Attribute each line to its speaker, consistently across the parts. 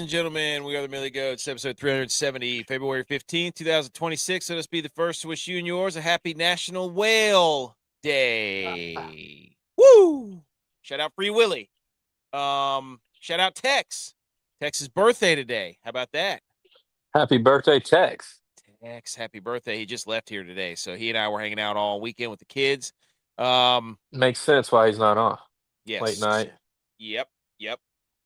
Speaker 1: and gentlemen, we are the Millie Goats, episode 370, February 15th, 2026. Let us be the first to wish you and yours a happy National Whale Day. Woo! Shout out Free Willy. Shout out Tex. Tex's birthday today. How about that?
Speaker 2: Happy birthday, Tex.
Speaker 1: Tex, happy birthday. He just left here today, so he and I were hanging out all weekend with the kids.
Speaker 2: Makes sense why he's not off.
Speaker 1: Yes.
Speaker 2: Late night.
Speaker 1: Yep.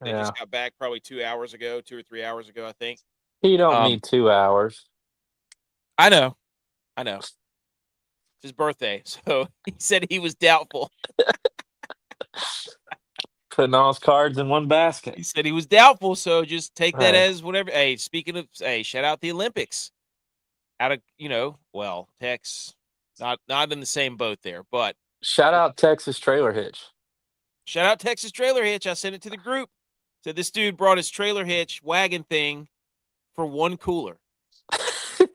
Speaker 1: They just got back probably 2 hours ago, 2 or 3 hours ago, I think.
Speaker 2: He don't need 2 hours.
Speaker 1: I know. It's his birthday, so he said he was doubtful.
Speaker 2: Putting all his cards in one basket.
Speaker 1: He said he was doubtful, so just take that as whatever. Hey, speaking of, shout out the Olympics. Out of, Tex, not in the same boat there, but
Speaker 2: shout out Texas Trailer Hitch.
Speaker 1: Shout out Texas Trailer Hitch. I sent it to the group. Said this dude brought his trailer hitch wagon thing for one cooler.
Speaker 2: And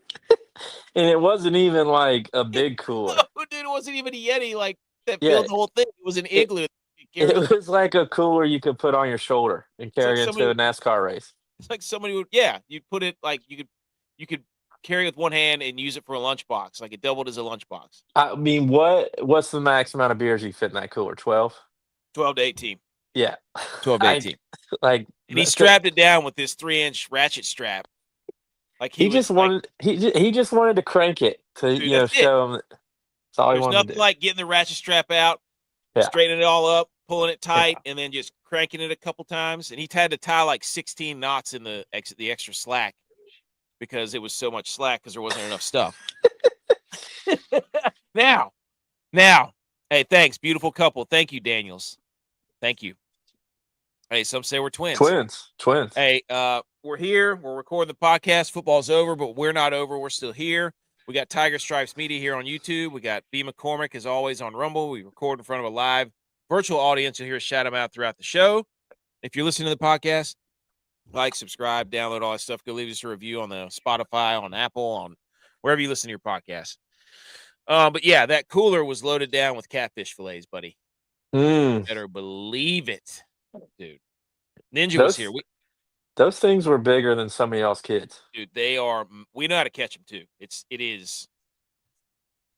Speaker 2: it wasn't even like a big cooler.
Speaker 1: No, dude, it wasn't even a Yeti that filled the whole thing. It was an igloo.
Speaker 2: It was like a cooler you could put on your shoulder and carry it to a NASCAR race.
Speaker 1: It's like somebody would, you'd put it like you could carry it with one hand and use it for a lunchbox. Like it doubled as a lunchbox.
Speaker 2: I mean, what's the max amount of beers you fit in that cooler? 12?
Speaker 1: 12 to 18.
Speaker 2: Yeah.
Speaker 1: 12 to 18.
Speaker 2: And
Speaker 1: he strapped it down with this 3-inch ratchet strap. Like
Speaker 2: he just wanted to crank it to show him that's all he wanted to do.
Speaker 1: There's nothing like getting the ratchet strap out, straightening it all up, pulling it tight, and then just cranking it a couple times. And he had to tie like 16 knots in the extra slack because it was so much slack because there wasn't enough stuff. Now, hey, thanks, beautiful couple. Thank you, Daniels. Thank you. Hey, some say we're twins.
Speaker 2: Twins.
Speaker 1: Hey, we're here. We're recording the podcast. Football's over, but we're not over. We're still here. We got Tiger Stripes Media here on YouTube. We got B. McCormick, as always, on Rumble. We record in front of a live virtual audience. You'll hear us shout them out throughout the show. If you're listening to the podcast, like, subscribe, download all that stuff. Go leave us a review on the Spotify, on Apple, on wherever you listen to your podcast. But yeah, that cooler was loaded down with catfish fillets, buddy. Better believe it, dude. Ninja was here.
Speaker 2: Those things were bigger than some of y'all's kids.
Speaker 1: Dude, they are. We know how to catch them too. It is.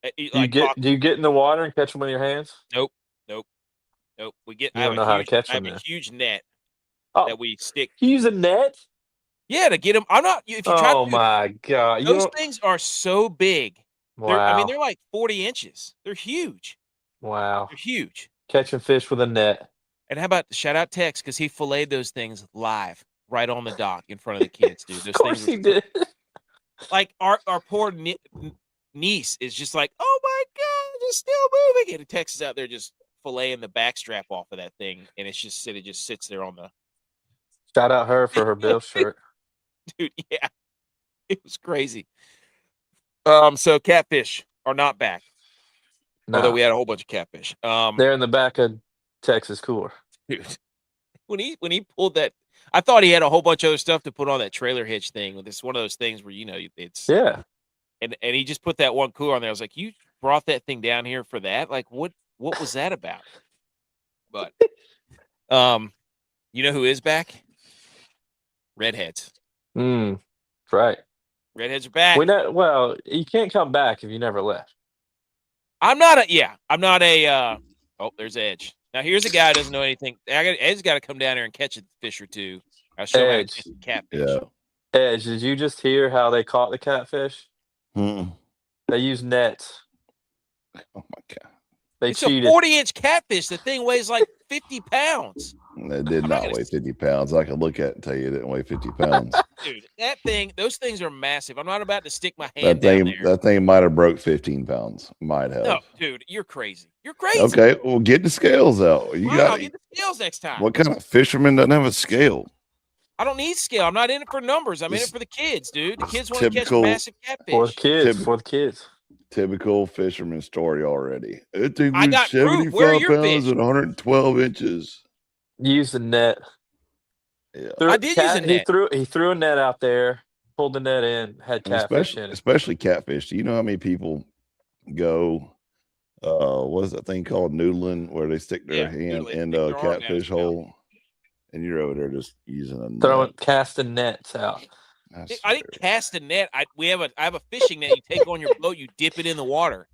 Speaker 2: Do you get in the water and catch them with your hands?
Speaker 1: Nope. We get.
Speaker 2: You don't know how to catch them.
Speaker 1: I have a huge net that we stick.
Speaker 2: You use a net?
Speaker 1: Yeah, to get them. I'm not. If you try.
Speaker 2: Oh my god!
Speaker 1: Those things are so big.
Speaker 2: Wow.
Speaker 1: They're like 40 inches. They're huge.
Speaker 2: Wow.
Speaker 1: They're huge.
Speaker 2: Catching fish with a net.
Speaker 1: And how about shout out Tex because he filleted those things live right on the dock in front of the kids, dude. Those
Speaker 2: of course he did.
Speaker 1: Like our poor niece is just like, oh my god, it's still moving. And Tex is out there just filleting the backstrap off of that thing, and it just sits there on the.
Speaker 2: Shout out her for her Bill shirt,
Speaker 1: dude. Yeah, it was crazy. So catfish are not back. No. Although we had a whole bunch of catfish.
Speaker 2: They're in the back of Texas cooler.
Speaker 1: Dude, when he pulled that, I thought he had a whole bunch of other stuff to put on that trailer hitch thing. It's one of those things where it's and he just put that one cooler on there. I was like, you brought that thing down here for that? Like, what was that about? But you know who is back? Redheads.
Speaker 2: Right.
Speaker 1: Redheads are back.
Speaker 2: Well, you can't come back if you never left.
Speaker 1: I'm not a there's Edge. Now here's a guy who doesn't know anything. Edge's got to come down here and catch a fish or two. I'll show him how to catch a catfish.
Speaker 2: Yeah. Edge, did you just hear how they caught the catfish? They used nets.
Speaker 3: Oh my god.
Speaker 1: It's cheated. A 40-inch catfish. The thing weighs like 50 pounds.
Speaker 3: It did not weigh 50 pounds. I could look at it and tell you it didn't weigh 50 pounds.
Speaker 1: Dude, those things are massive. I'm not about to stick my hand down there.
Speaker 3: That thing might have broke 15 pounds. Might have.
Speaker 1: No, dude, you're crazy. You're crazy.
Speaker 3: Okay, well, get the scales out.
Speaker 1: I'll get the scales next time.
Speaker 3: What kind of fisherman doesn't have a scale?
Speaker 1: I don't need scale. I'm not in it for numbers. I'm in it for the kids, dude. The kids want to catch massive catfish.
Speaker 2: For the kids.
Speaker 3: Typical fisherman story already. It thing
Speaker 1: I got 75
Speaker 3: pounds and 112 inches.
Speaker 2: Use the net.
Speaker 3: Yeah.
Speaker 1: I did use a net.
Speaker 2: He threw a net out there, pulled the net in, had catfish in it.
Speaker 3: Especially catfish. Do you know how many people go what is that thing called? Noodling, where they stick their hand in the catfish hole And you're over there just using a net.
Speaker 2: Casting nets out.
Speaker 1: I didn't cast a net. I have a fishing net. You take on your boat, you dip it in the water.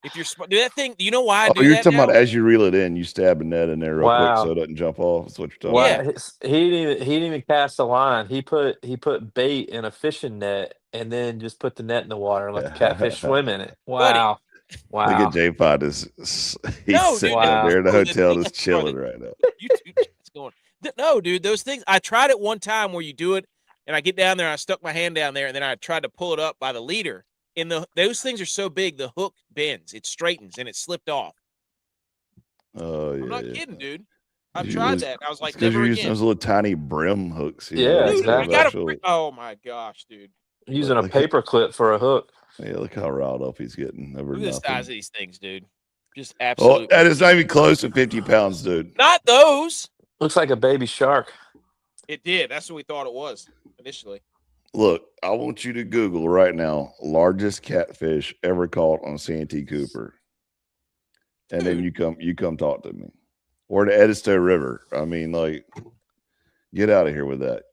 Speaker 1: If you're do that thing, you know why I do
Speaker 3: you're
Speaker 1: that
Speaker 3: talking
Speaker 1: now?
Speaker 3: about as you reel it in, you stab a net in there real quick so it doesn't jump off. That's what you're talking about.
Speaker 2: He didn't even cast a line. He put bait in a fishing net and then just put the net in the water and let the catfish swim in it. Wow.
Speaker 3: Look at J-Pod. He's sitting up there in the hotel just chilling right now.
Speaker 1: YouTube chat's going. No, dude, those things. I tried it one time where you do it, and I get down there, and I stuck my hand down there, and then I tried to pull it up by the leader. And those things are so big, the hook bends, it straightens, and it slipped off.
Speaker 3: Oh yeah,
Speaker 1: I'm not kidding, dude. I've tried that. I was like,
Speaker 3: because
Speaker 1: never
Speaker 3: you're
Speaker 1: again.
Speaker 3: using those little tiny brim hooks.
Speaker 1: Dude, I got oh my gosh, dude.
Speaker 2: Using a paper clip for a hook.
Speaker 3: Yeah, look how riled up he's getting over
Speaker 1: nothing. Look at the size of these things, dude. Just absolutely.
Speaker 3: That is not even close to 50 pounds, dude.
Speaker 1: Not those.
Speaker 2: Looks like a baby shark.
Speaker 1: It did. That's what we thought it was initially.
Speaker 3: Look, I want you to Google right now largest catfish ever caught on Santee Cooper, and then you come talk to me, or the Edisto River. I mean, like, get out of here with that,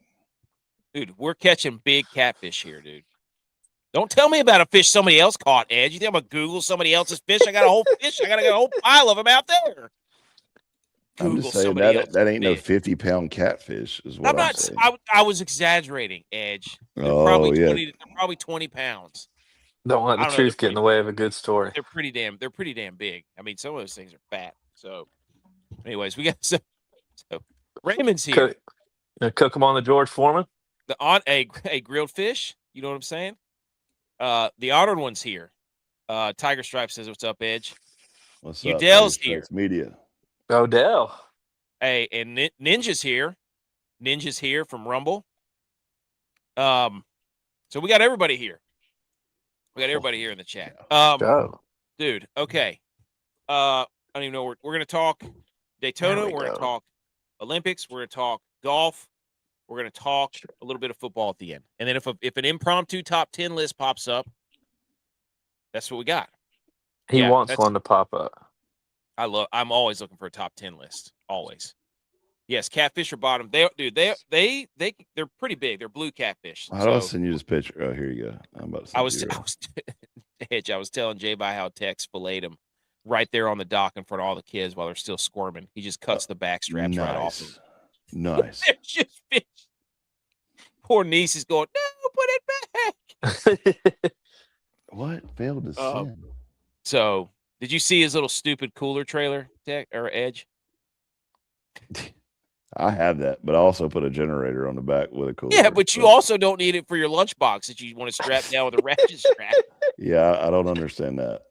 Speaker 1: dude. We're catching big catfish here, dude. Don't tell me about a fish somebody else caught, Ed. You think I'm gonna Google somebody else's fish? I got a whole fish. I got a whole pile of them out there.
Speaker 3: I'm just saying that ain't no 50-pound catfish, is what I'm saying.
Speaker 1: I was exaggerating, Edge. They're probably 20 pounds.
Speaker 2: Don't let the truth get in the way of a good story.
Speaker 1: They're pretty damn big. I mean, some of those things are fat. So, anyways, we got so Raymond's here.
Speaker 2: Cook them on the George Foreman.
Speaker 1: A grilled fish. You know what I'm saying? The honored one's here. Tiger Stripe says, "What's up, Edge?"
Speaker 3: What's up?
Speaker 1: Udell's here.
Speaker 3: Media.
Speaker 2: Odell.
Speaker 1: Hey, and Ninja's here. Ninja's here from Rumble. So we got everybody here. We got everybody here in the chat. Dude, okay. I don't even know. We're going to talk Daytona. We're going to talk Olympics. We're going to talk golf. We're going to talk a little bit of football at the end. And then if an impromptu top 10 list pops up, that's what we got.
Speaker 2: He wants one to pop up.
Speaker 1: I'm always looking for a top 10 list. Always. Yes, catfish are bottom. They're pretty big. They're blue catfish.
Speaker 3: How do I send you this picture? Oh, here you go. I'm about to
Speaker 1: Edge, I was telling J-By how Tex filleted him right there on the dock in front of all the kids while they're still squirming. He just cuts the back straps right off them.
Speaker 3: Nice.
Speaker 1: They're just fish. Poor niece is going, no, put it back.
Speaker 3: What? Failed to send.
Speaker 1: So, did you see his little stupid cooler trailer, or Edge?
Speaker 3: I have that, but I also put a generator on the back with a cooler.
Speaker 1: Yeah, but you also don't need it for your lunchbox that you want to strap down with a ratchet strap.
Speaker 3: Yeah, I don't understand that.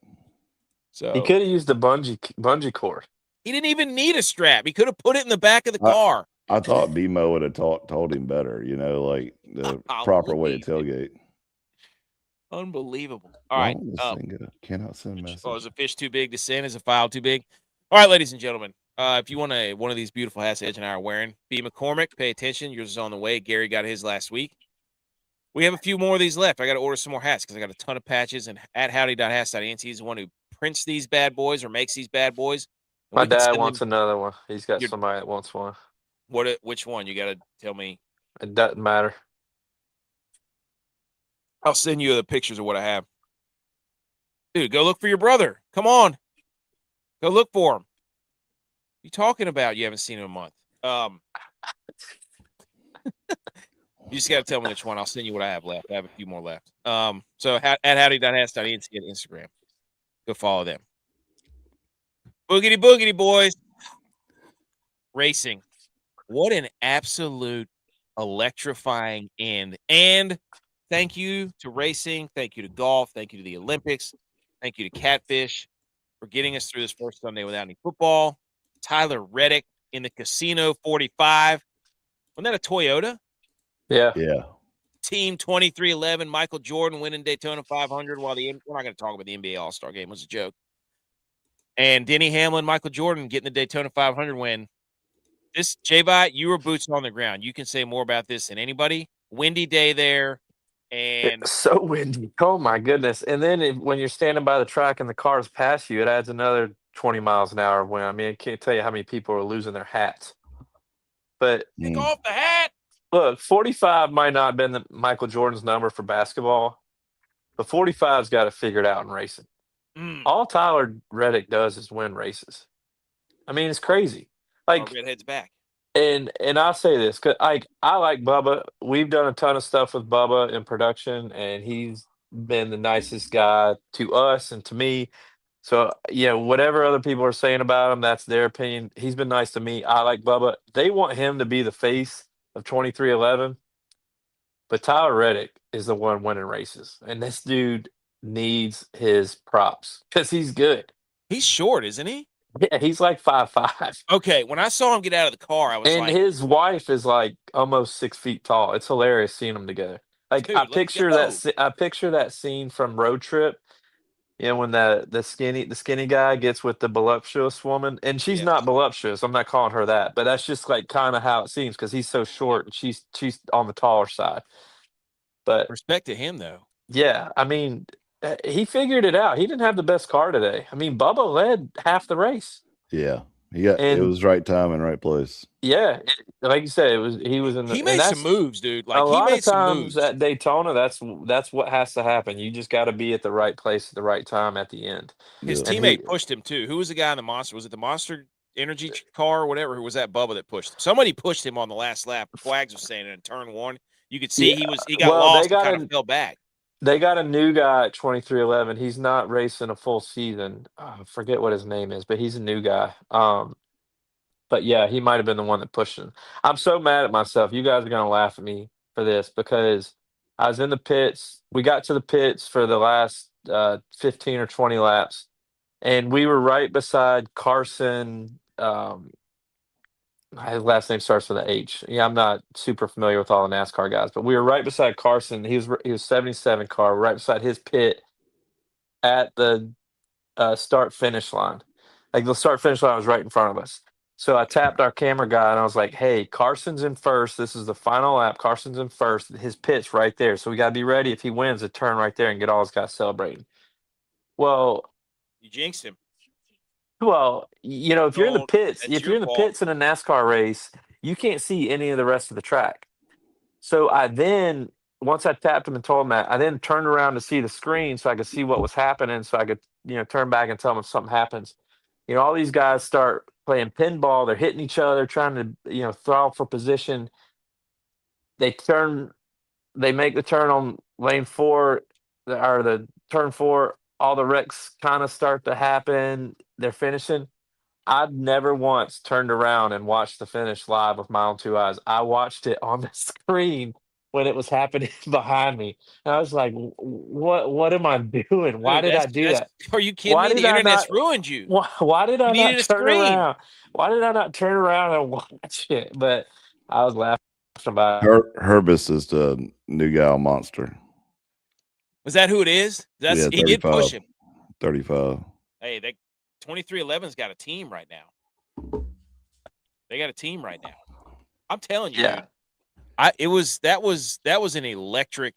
Speaker 2: So he could have used the bungee cord.
Speaker 1: He didn't even need a strap. He could have put it in the back of the car.
Speaker 3: I thought BMO would have told him better, like the proper way to tailgate.
Speaker 1: Unbelievable. All right.
Speaker 3: Cannot send message.
Speaker 1: Oh, is a fish too big to send? Is a file too big? All right, ladies and gentlemen. If you want one of these beautiful hats Edge and I are wearing, B. McCormick, pay attention. Yours is on the way. Gary got his last week. We have a few more of these left. I got to order some more hats because I got a ton of patches. And at howdy.hats.inc, he's the one who prints these bad boys or makes these bad boys.
Speaker 2: My dad wants another one. He's got somebody that wants one.
Speaker 1: Which one? You got to tell me.
Speaker 2: It doesn't matter.
Speaker 1: I'll send you the pictures of what I have. Dude, go look for your brother. Come on. Go look for him. What are you talking about? You haven't seen him in a month. You just got to tell me which one. I'll send you what I have left. I have a few more left. So at howdy.hats.inc at Instagram. Go follow them. Boogity boogity, boys. Racing. What an absolute electrifying end. And thank you to racing. Thank you to golf. Thank you to the Olympics. Thank you to Catfish for getting us through this first Sunday without any football. Tyler Reddick in the Casino 45. Wasn't that a Toyota?
Speaker 2: Yeah.
Speaker 1: Team 2311. Michael Jordan winning Daytona 500 while we're not going to talk about the NBA All-Star game. It was a joke. And Denny Hamlin, Michael Jordan getting the Daytona 500 win. This, J-Bot, you were boots on the ground. You can say more about this than anybody. Windy day there. And
Speaker 2: it's so windy. Oh, my goodness. And then when you're standing by the track and the cars pass you, it adds another 20 miles an hour of wind. I mean, I can't tell you how many people are losing their hats. But
Speaker 1: Take off the hat.
Speaker 2: look, 45 might not have been the Michael Jordan's number for basketball, but 45's got to figure it out in racing. All Tyler Reddick does is win races. I mean, it's crazy. Like,
Speaker 1: Redhead's back.
Speaker 2: and I'll say this, 'cause I like Bubba. We've done a ton of stuff with Bubba in production, and he's been the nicest guy to us and to me. So, whatever other people are saying about him, that's their opinion. He's been nice to me. I like Bubba. They want him to be the face of 23XI, but Tyler Reddick is the one winning races. And this dude needs his props because he's good.
Speaker 1: He's short, isn't he?
Speaker 2: Yeah, he's like 5'5".
Speaker 1: Okay, when I saw him get out of the car, I was
Speaker 2: And his wife is like almost 6 feet tall. It's hilarious seeing them together. Like,
Speaker 1: Dude,
Speaker 2: I
Speaker 1: let's
Speaker 2: picture
Speaker 1: go.
Speaker 2: I picture that scene from Road Trip. When the skinny guy gets with the voluptuous woman, and she's
Speaker 1: Yes.
Speaker 2: not voluptuous. I'm not calling her that, but that's just like kind of how it seems because he's so short and she's on the taller side. But
Speaker 1: Respect to him, though.
Speaker 2: yeah, I mean, he figured it out. He didn't have the best car today. I mean, Bubba led half the race.
Speaker 3: Yeah, it
Speaker 2: And
Speaker 3: was right time and right place.
Speaker 2: yeah, like you said, he was in the.
Speaker 1: He
Speaker 2: and
Speaker 1: made
Speaker 2: that's
Speaker 1: some moves, dude.
Speaker 2: a
Speaker 1: Like, he
Speaker 2: lot
Speaker 1: made
Speaker 2: of
Speaker 1: some
Speaker 2: times
Speaker 1: moves.
Speaker 2: at Daytona. That's what has to happen. You just got to be at the right place at the right time at the end.
Speaker 1: His
Speaker 3: Yeah.
Speaker 1: teammate pushed him, too. Who was the guy in the Monster? Was it the Monster Energy car or whatever? Who was that Bubba that pushed him? Somebody pushed him on the last lap. Quags was saying it in turn one. You could see he got lost and kind of fell back.
Speaker 2: They got a new guy at 23XI. He's not racing a full season. I forget what his name is, but he's a new guy. But yeah, he might have been the one that pushed him. I'm so mad at myself. You guys are gonna laugh at me for this because I was in the pits. We got to the pits for the last 15 or 20 laps, and we were right beside Carson. His last name starts with an H. Yeah, I'm not super familiar with all the NASCAR guys, but we were right beside Carson. He was 77 car, right beside his pit at the start finish line. Like, the start finish line was right in front of us. So I tapped our camera guy and I was like, "Hey, Carson's in first. This is the final lap. Carson's in first. His pit's right there. So we got to be ready if he wins to turn right there and get all his guys celebrating." Well,
Speaker 1: You jinxed him.
Speaker 2: Well, if you're in the pits,
Speaker 1: That's
Speaker 2: if
Speaker 1: your
Speaker 2: you're in the
Speaker 1: fault.
Speaker 2: pits in a NASCAR race, you can't see any of the rest of the track. So once I tapped him and told him that, I then turned around to see the screen so I could see what was happening, so I could, turn back and tell him if something happens. All these guys start playing pinball. They're hitting each other, trying to, throttle for position. They make the turn on lane 4, or the turn 4. All the wrecks kind of start to happen. They're finishing. I've never once turned around and watched the finish live with my own 2 eyes. I watched it on the screen when it was happening behind me. And I was like, what am I doing? Why
Speaker 1: Dude,
Speaker 2: did I do that?
Speaker 1: Are you kidding
Speaker 2: Why
Speaker 1: me?
Speaker 2: did
Speaker 1: The
Speaker 2: I
Speaker 1: internet's
Speaker 2: not-
Speaker 1: ruined you.
Speaker 2: Why did I not
Speaker 1: needed a
Speaker 2: turn
Speaker 1: screen.
Speaker 2: around? Why did I not turn around and watch it? But I was laughing about it.
Speaker 3: Herbis is the new guy on Monster.
Speaker 1: Was that who it is?
Speaker 3: Yeah,
Speaker 1: He did push him.
Speaker 3: 35.
Speaker 1: Hey, 23XI's got a team right now. They got a team right now. I'm telling you,
Speaker 2: Yeah.
Speaker 1: dude. That was an electric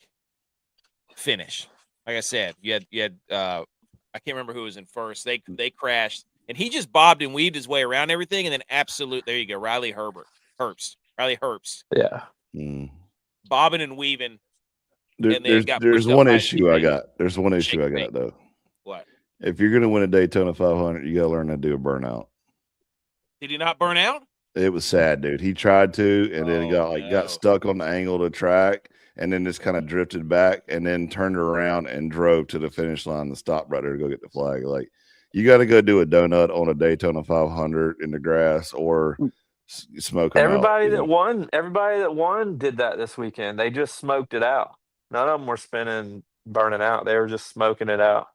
Speaker 1: finish. Like I said, you had I can't remember who was in first. They crashed, and he just bobbed and weaved his way around everything, and then there you go, Riley Herbst.
Speaker 2: Yeah.
Speaker 1: Bobbing and weaving.
Speaker 3: There's one issue I got. There's one issue I got though.
Speaker 1: What?
Speaker 3: If you're gonna win a Daytona 500, you gotta learn how to do a burnout.
Speaker 1: Did he not burn out?
Speaker 3: It was sad, dude. He tried to, and then got stuck on the angle of the track, and then just kind of drifted back, and then turned around and drove to the finish line and stopped right there to go get the flag. Like, you got to go do a donut on a Daytona 500 in the grass or smoke them
Speaker 2: Everybody
Speaker 3: out,
Speaker 2: that won did that this weekend. They just smoked it out. None of them were burning out. They were just smoking it out.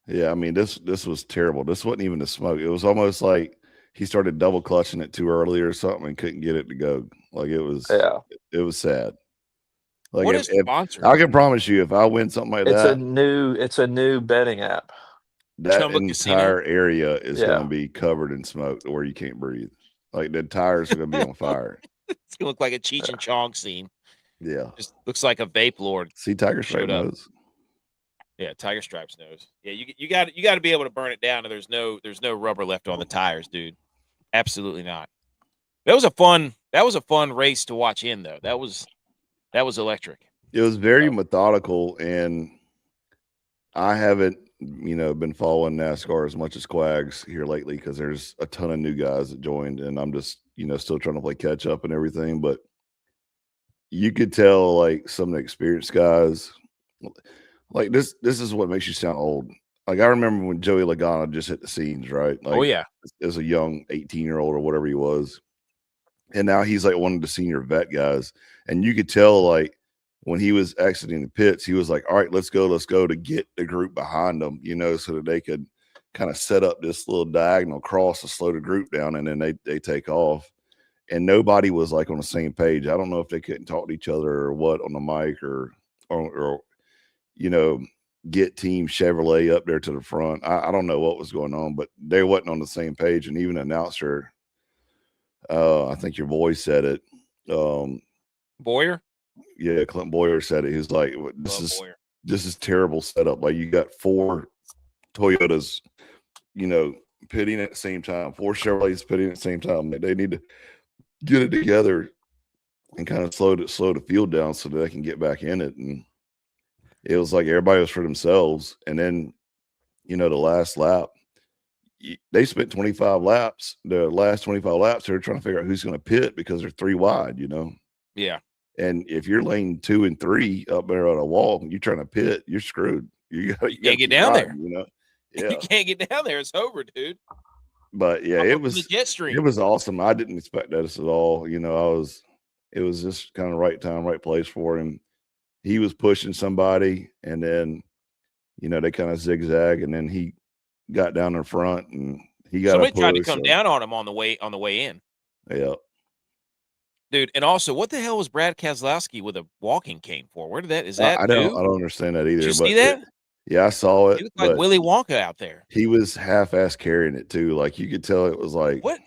Speaker 3: Yeah, I mean, this was terrible. This wasn't even the smoke. It was almost like he started double clutching it too early or something and couldn't get it to go. Like, it was sad. Like,
Speaker 1: what is sponsored?
Speaker 3: I can promise you, if I win something like that,
Speaker 2: it's a new betting app.
Speaker 3: That
Speaker 1: Chumba
Speaker 3: entire
Speaker 1: Casino?
Speaker 3: area is going to be covered in smoke where you can't breathe. Like, the tires are going to be on fire.
Speaker 1: It's going to look like a Cheech and Chong scene.
Speaker 3: Yeah.
Speaker 1: Just looks like a vape lord.
Speaker 3: See, Tiger Stripe knows.
Speaker 1: Yeah, Tiger Stripes knows. Yeah, you got to be able to burn it down, and there's no rubber left on the tires, dude. Absolutely not. That was a fun race to watch in though. That was electric.
Speaker 3: It was very methodical, and I haven't, been following NASCAR as much as Quags here lately because there's a ton of new guys that joined, and I'm just, still trying to play catch up and everything. But you could tell, like, some of the experienced guys, like this is what makes you sound old. Like, I remember when Joey Logano just hit the scenes, right? Like,
Speaker 1: Oh yeah.
Speaker 3: as a young 18-year-old or whatever he was. And now he's like one of the senior vet guys. And you could tell, like, when he was exiting the pits, he was like, all right, let's go to get the group behind them, so that they could kind of set up this little diagonal cross to slow the group down, and then they take off. And nobody was like on the same page. I don't know if they couldn't talk to each other or what on the mic or get Team Chevrolet up there to the front. I don't know what was going on, but they wasn't on the same page. And even announcer, I think your boy said it.
Speaker 1: Boyer?
Speaker 3: Yeah, Clint Boyer said it. He was like, this is terrible setup. Like, you got 4 Toyotas, pitting at the same time, 4 Chevrolets pitting at the same time. They need to get it together and kind of slow the field down so that they can get back in it. And it was like everybody was for themselves. And then, the last lap, they spent 25 laps. The last 25 laps, they're trying to figure out who's going to pit because they're 3 wide,
Speaker 1: Yeah.
Speaker 3: And if you're lane 2 and 3 up there on a wall and you're trying to pit, you're screwed. You can't
Speaker 1: get down there.
Speaker 3: Yeah.
Speaker 1: You can't get down there. It's over, dude.
Speaker 3: But yeah, it was
Speaker 1: the jet stream.
Speaker 3: It was awesome. I didn't expect that at all. It was just kind of right time, right place for him. He was pushing somebody, and then, they kind of zigzag, and then he got down in front, and he got
Speaker 1: somebody tried to come down on him on the way in.
Speaker 3: Yeah.
Speaker 1: Dude, and also, what the hell was Brad Keselowski with a walking cane for? Where did that? Is that
Speaker 3: I don't understand that either.
Speaker 1: Did you see that?
Speaker 3: Yeah, I saw it.
Speaker 1: He looked like Willy Wonka out there.
Speaker 3: He was half-ass carrying it too. Like, you could tell it was like
Speaker 1: what?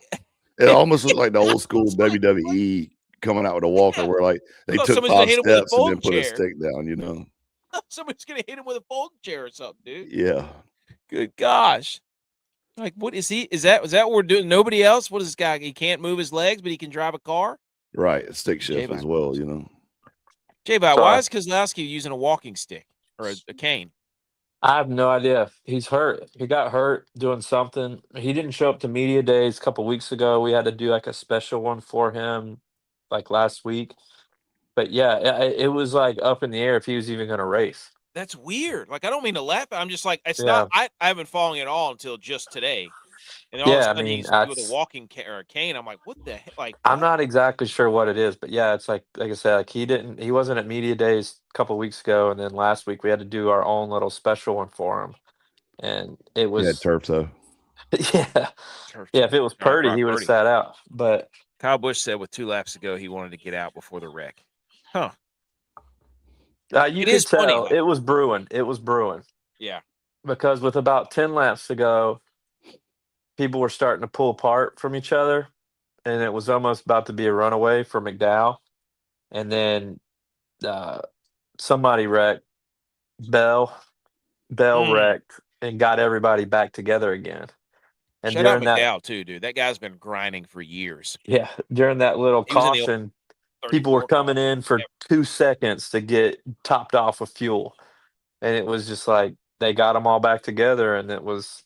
Speaker 3: It almost looked like the old school WWE coming out with a walker, where like they took 5 steps and then put a stick down.
Speaker 1: Somebody's gonna hit him with a folding chair or something, dude.
Speaker 3: Yeah.
Speaker 1: Good gosh. Like, what is he? Is that what we're doing? Nobody else? What is this guy? He can't move his legs, but he can drive a car?
Speaker 3: Right. Stick shift as well,
Speaker 1: J-Bot, why is Keselowski using a walking stick or a cane?
Speaker 2: I have no idea. He's hurt. He got hurt doing something. He didn't show up to media days a couple weeks ago. We had to do like a special one for him like last week. But yeah, it was like up in the air if he was even going to race.
Speaker 1: That's weird. Like, I don't mean to laugh. I'm just like, it's not. I haven't following it all until just today. And all of a sudden he's with a walking or a cane. I'm like, what the heck? Like,
Speaker 2: I'm not exactly sure what it is, but yeah, it's like I said, like he wasn't at media days a couple weeks ago, and then last week we had to do our own little special one for him, and it was
Speaker 3: turf toe.
Speaker 2: Yeah, if it was Purdy, he would have sat out. But
Speaker 1: Kyle Busch said with 2 laps to go, he wanted to get out before the wreck. Huh?
Speaker 2: You could tell it was brewing. It was brewing.
Speaker 1: Yeah,
Speaker 2: because with about 10 laps to go, people were starting to pull apart from each other, and it was almost about to be a runaway for McDowell. And then somebody wrecked. Bell wrecked and got everybody back together again. And
Speaker 1: shout out McDowell too, dude. That guy's been grinding for years.
Speaker 2: Yeah, during that little caution, people were coming in for 2 seconds to get topped off with fuel. And it was just like they got them all back together, and it was...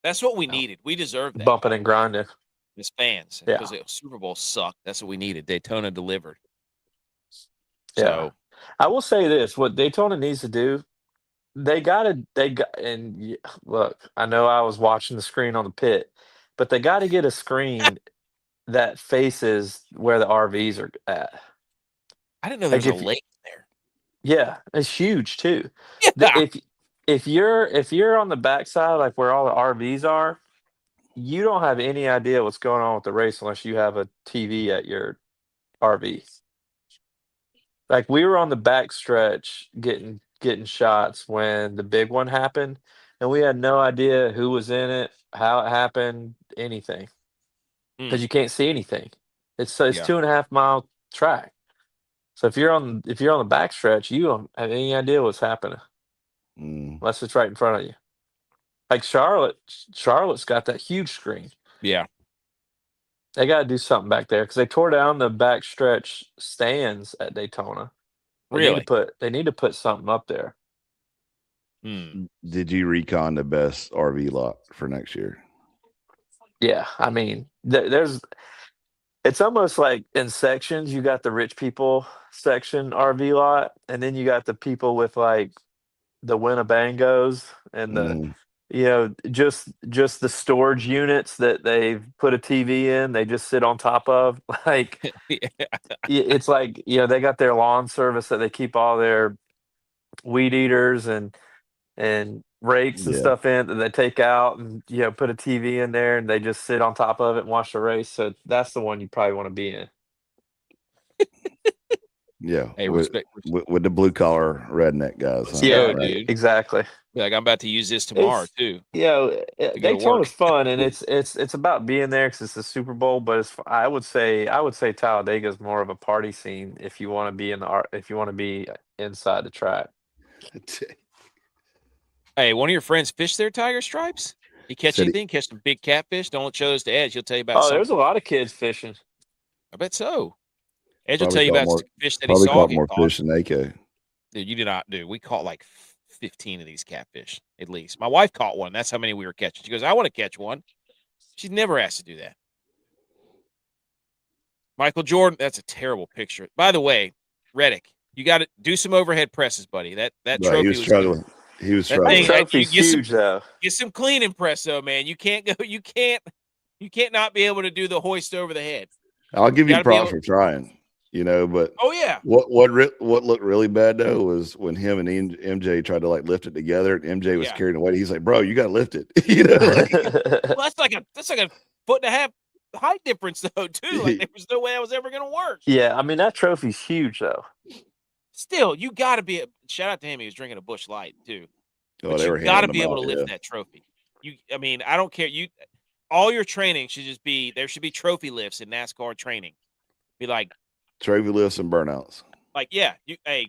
Speaker 1: That's what we needed. We deserved that.
Speaker 2: Bumping and grinding.
Speaker 1: As fans. Because the Super Bowl sucked. That's what we needed. Daytona delivered.
Speaker 2: Yeah.
Speaker 1: So,
Speaker 2: I will say this. What Daytona needs to do, and look, I know I was watching the screen on the pit, but they got to get a screen that faces where the RVs are at.
Speaker 1: I didn't know there was a lake there.
Speaker 2: Yeah, it's huge too.
Speaker 1: Yeah.
Speaker 2: If you're on the backside, like where all the RVs are, you don't have any idea what's going on with the race unless you have a TV at your RV. Like, we were on the back stretch getting shots when the big one happened, and we had no idea who was in it, how it happened, anything, because you can't see anything. It's 2.5 mile track. So if you're on the back stretch, you don't have any idea what's happening unless it's right in front of you. Like Charlotte's got that huge screen.
Speaker 1: Yeah.
Speaker 2: They got to do something back there because they tore down the backstretch stands at Daytona.
Speaker 1: Really?
Speaker 2: They need to put something up there.
Speaker 3: Did you recon the best RV lot for next year?
Speaker 2: Yeah, I mean, it's almost like in sections. You got the rich people section RV lot, and then you got the people with like the Winnebangos and the
Speaker 3: Mm,
Speaker 2: just the storage units that they've put a TV in. They just sit on top of like
Speaker 1: Yeah.
Speaker 2: it's like they got their lawn service that they keep all their weed eaters and rakes and
Speaker 3: yeah.
Speaker 2: stuff in that they take out and put a TV in there and they just sit on top of it and watch the race. So that's the one you probably want to be in.
Speaker 3: Yeah.
Speaker 1: Hey,
Speaker 3: With,
Speaker 1: respect.
Speaker 3: with the blue collar redneck guys,
Speaker 1: Let's
Speaker 3: huh?
Speaker 1: go,
Speaker 3: Right.
Speaker 1: dude.
Speaker 2: Exactly.
Speaker 1: Like, I'm about to use this tomorrow
Speaker 2: It's
Speaker 1: too to go to work.
Speaker 2: Daytona's fun and it's about being there because it's the Super Bowl. But I would say Talladega is more of a party scene if you want to be if you want to be inside the track.
Speaker 1: Hey, one of your friends fished their tiger stripes? You catch
Speaker 3: Said he-
Speaker 1: anything? Catch some big catfish? Don't show those to Edge. He'll tell you about
Speaker 2: Oh,
Speaker 1: something.
Speaker 2: there's a lot of kids fishing.
Speaker 1: I bet so. Edge will
Speaker 3: Probably
Speaker 1: tell you
Speaker 3: caught
Speaker 1: about
Speaker 3: more-
Speaker 1: fish that he
Speaker 3: Probably
Speaker 1: saw
Speaker 3: caught
Speaker 1: get
Speaker 3: more
Speaker 1: caught.
Speaker 3: fish than AK.
Speaker 1: Dude, you did not, dude. We caught like 15 of these catfish at least. My wife caught one. That's how many we were catching. She goes, I want to catch one. She's never asked to do that. Michael Jordan, that's a terrible picture. By the way, Reddick, you got to do some overhead presses, buddy. That
Speaker 3: Right,
Speaker 1: trophy
Speaker 3: he was struggling. He was
Speaker 1: that
Speaker 3: struggling.
Speaker 1: thing.
Speaker 2: Trophy's
Speaker 1: Get
Speaker 2: huge though.
Speaker 1: some cleaning press though, man. You can't go. You can't not be able to do the hoist over the head.
Speaker 3: I'll give you
Speaker 1: gotta be
Speaker 3: props
Speaker 1: able-
Speaker 3: for trying. But
Speaker 1: Oh yeah,
Speaker 3: what looked really bad though was when him and MJ tried to like lift it together. And MJ was
Speaker 1: Yeah.
Speaker 3: carrying away. He's like, "Bro, you got to lift it."
Speaker 1: well, that's like a foot and a half height difference though too. Like there was no way that was ever gonna work.
Speaker 2: Yeah, I mean that trophy's huge though.
Speaker 1: Still, you got to be. Shout out to him. He was drinking a Busch Light too.
Speaker 3: Oh,
Speaker 1: But
Speaker 3: they
Speaker 1: you
Speaker 3: were
Speaker 1: got to
Speaker 3: handing
Speaker 1: be
Speaker 3: them
Speaker 1: able to
Speaker 3: out,
Speaker 1: lift that trophy. I mean, I don't care. All your training should just be. There should be trophy lifts in NASCAR training. Be like
Speaker 3: trophy lifts and burnouts.
Speaker 1: yeah.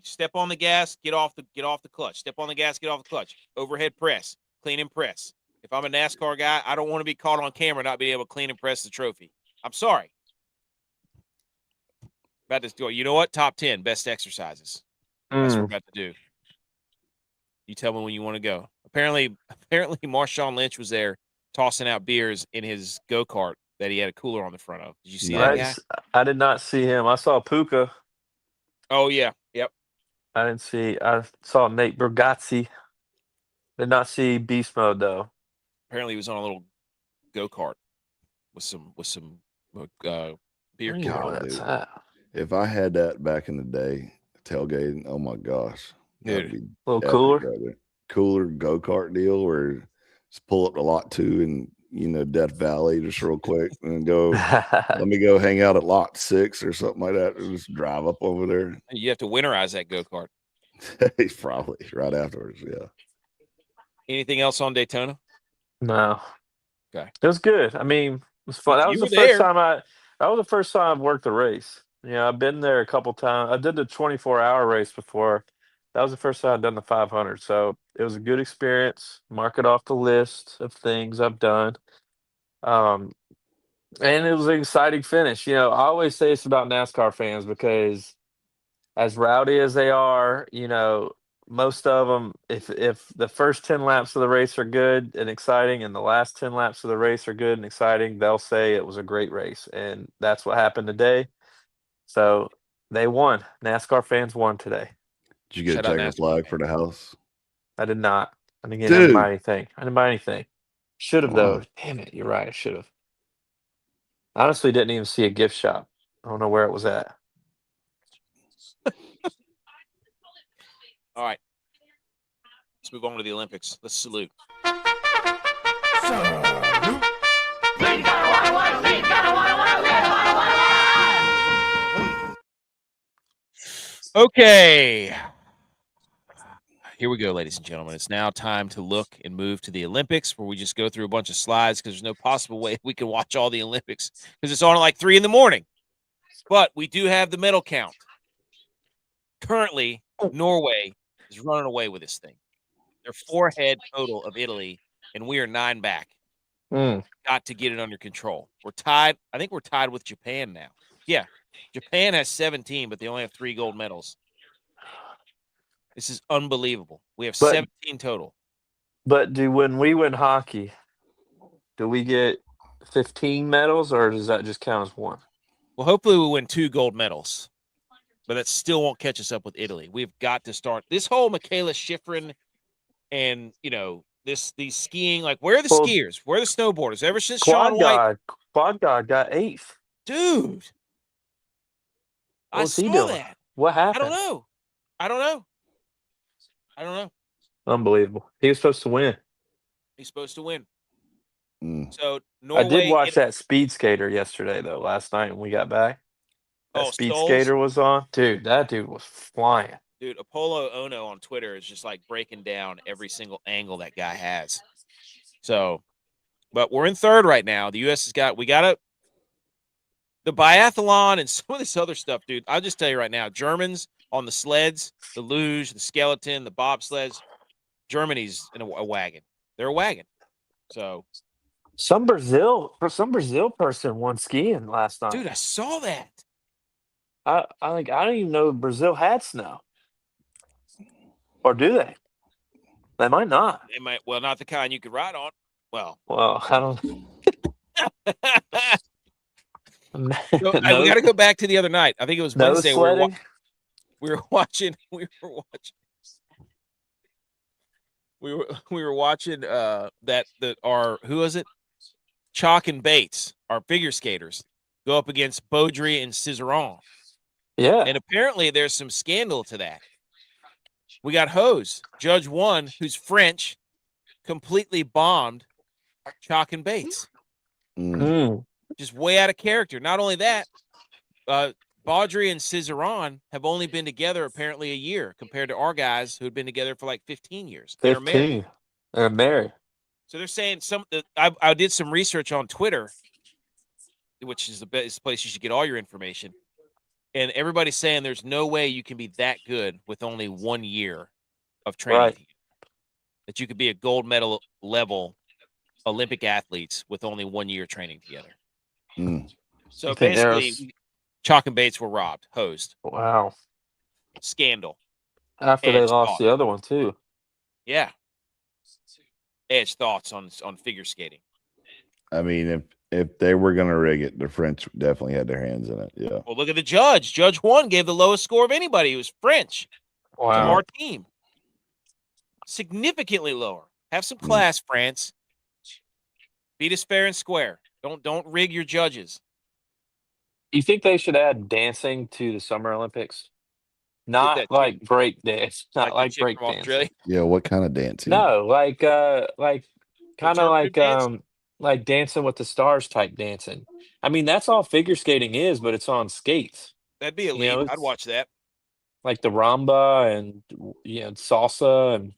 Speaker 1: Step on the gas, get off the clutch. Step on the gas, get off the clutch. Overhead press, clean and press. If I'm a NASCAR guy, I don't want to be caught on camera not being able to clean and press the trophy. I'm sorry. About to go. You know what? Top 10 best exercises. That's what we're about to do. You tell me when you want to go. Apparently, Marshawn Lynch was there tossing out beers in his go-kart that he had a cooler on the front of. Did you see that guy?
Speaker 2: I did not see him. I saw Puka.
Speaker 1: Oh yeah, yep.
Speaker 2: I saw Nate Bergazzi. Did not see Beast Mode though.
Speaker 1: Apparently, he was on a little go-kart with some beer.
Speaker 3: If I had that back in the day, tailgating, oh my gosh, that'd be
Speaker 2: a little cooler.
Speaker 3: Right, cooler go-kart deal where just pull up to lot 2 and Death Valley just real quick and go let me go hang out at lot 6 or something like that, or just drive up over there.
Speaker 1: You have to winterize that go-kart.
Speaker 3: Probably right afterwards. Yeah.
Speaker 1: Anything else on Daytona?
Speaker 2: No.
Speaker 1: Okay.
Speaker 2: It was good. I mean, it was fun. That was the first time I've worked the race. I've been there a couple times. I did the 24-hour race before. That was the first time I've done the 500. So it was a good experience. Mark it off the list of things I've done. And it was an exciting finish. I always say this about NASCAR fans because as rowdy as they are, most of them, if the first 10 laps of the race are good and exciting and the last 10 laps of the race are good and exciting, they'll say it was a great race. And that's what happened today. So they won. NASCAR fans won today.
Speaker 3: Did you get a checker flag for the house?
Speaker 2: I did not. I didn't buy anything. Should have, though. Damn it. You're right. I should have. Honestly, didn't even see a gift shop. I don't know where it was at.
Speaker 1: All right. Let's move on to the Olympics. Let's salute. Okay. Here we go, ladies and gentlemen. It's now time to look and move to the Olympics, where we just go through a bunch of slides because there's no possible way we can watch all the Olympics because it's on at like 3 a.m. But we do have the medal count. Currently, Norway is running away with this thing. They're 4 ahead total of Italy, and we are 9 back. Got to get it under control. We're tied. I think we're tied with Japan now. Yeah. Japan has 17, but they only have 3 gold medals. This is unbelievable. We have 17 total.
Speaker 2: But when we win hockey, do we get 15 medals, or does that just count as one?
Speaker 1: Well, hopefully we win 2 gold medals, but that still won't catch us up with Italy. We've got to start this whole Michaela Schifrin and, these skiing. Like, where are the skiers? Where are the snowboarders? Ever since Shaun White.
Speaker 2: Quad God got 8th.
Speaker 1: Dude.
Speaker 2: What's he doing?
Speaker 1: That.
Speaker 2: What happened?
Speaker 1: I don't know.
Speaker 2: Unbelievable. He was supposed to win.
Speaker 1: He's supposed to win.
Speaker 3: Mm.
Speaker 1: So Norway.
Speaker 2: I did watch that speed skater yesterday, though, last night when we got back. That speed skater was on. Dude, that dude was flying.
Speaker 1: Dude, Apollo Ono on Twitter is just like breaking down every single angle that guy has. So, but we're in 3rd right now. The U.S. the biathlon and some of this other stuff, dude. I'll just tell you right now, Germans on the sleds, the luge, the skeleton, the bobsleds, Germany's in a wagon. They're a wagon. So
Speaker 2: some Brazil person won skiing last night.
Speaker 1: Dude, I saw that.
Speaker 2: I don't even know Brazil had snow. Or do they? They might not.
Speaker 1: They might. Well, not the kind you could ride on. Well,
Speaker 2: I don't.
Speaker 1: So, we got to go back to the other night. I think it was Wednesday. We were watching who was it? Chalk and Bates, our figure skaters, go up against Baudry and Cizeron.
Speaker 2: Yeah.
Speaker 1: And apparently there's some scandal to that. We got Hose, Judge 1, who's French, completely bombed Chalk and Bates. Just way out of character. Not only that, Baudry and Cizeron have only been together apparently a year compared to our guys who had been together for like 15 years. They're married.
Speaker 2: They're married.
Speaker 1: So they're saying I did some research on Twitter, which is the best place you should get all your information. And everybody's saying there's no way you can be that good with only 1 year of training. Right. That you could be a gold medal level Olympic athletes with only 1 year training together. So basically, Chalk and Bates were robbed, hosed.
Speaker 2: Wow.
Speaker 1: Scandal.
Speaker 2: After they lost the other one, too.
Speaker 1: Yeah. Edge thoughts on figure skating.
Speaker 3: I mean, if they were going to rig it, the French definitely had their hands in it. Yeah.
Speaker 1: Well, look at the judge. Judge 1 gave the lowest score of anybody. It was French.
Speaker 2: Wow.
Speaker 1: To our team. Significantly lower. Have some class, France. Beat us fair and square. Don't rig your judges.
Speaker 2: You think they should add dancing to the Summer Olympics? Not like break dance. Not like break dance.
Speaker 3: Yeah, what kind of dancing?
Speaker 2: No, like kind of like Dancing with the Stars type dancing. I mean, that's all figure skating is, but it's on skates.
Speaker 1: That'd be elite. I'd watch that.
Speaker 2: Like the rumba and salsa and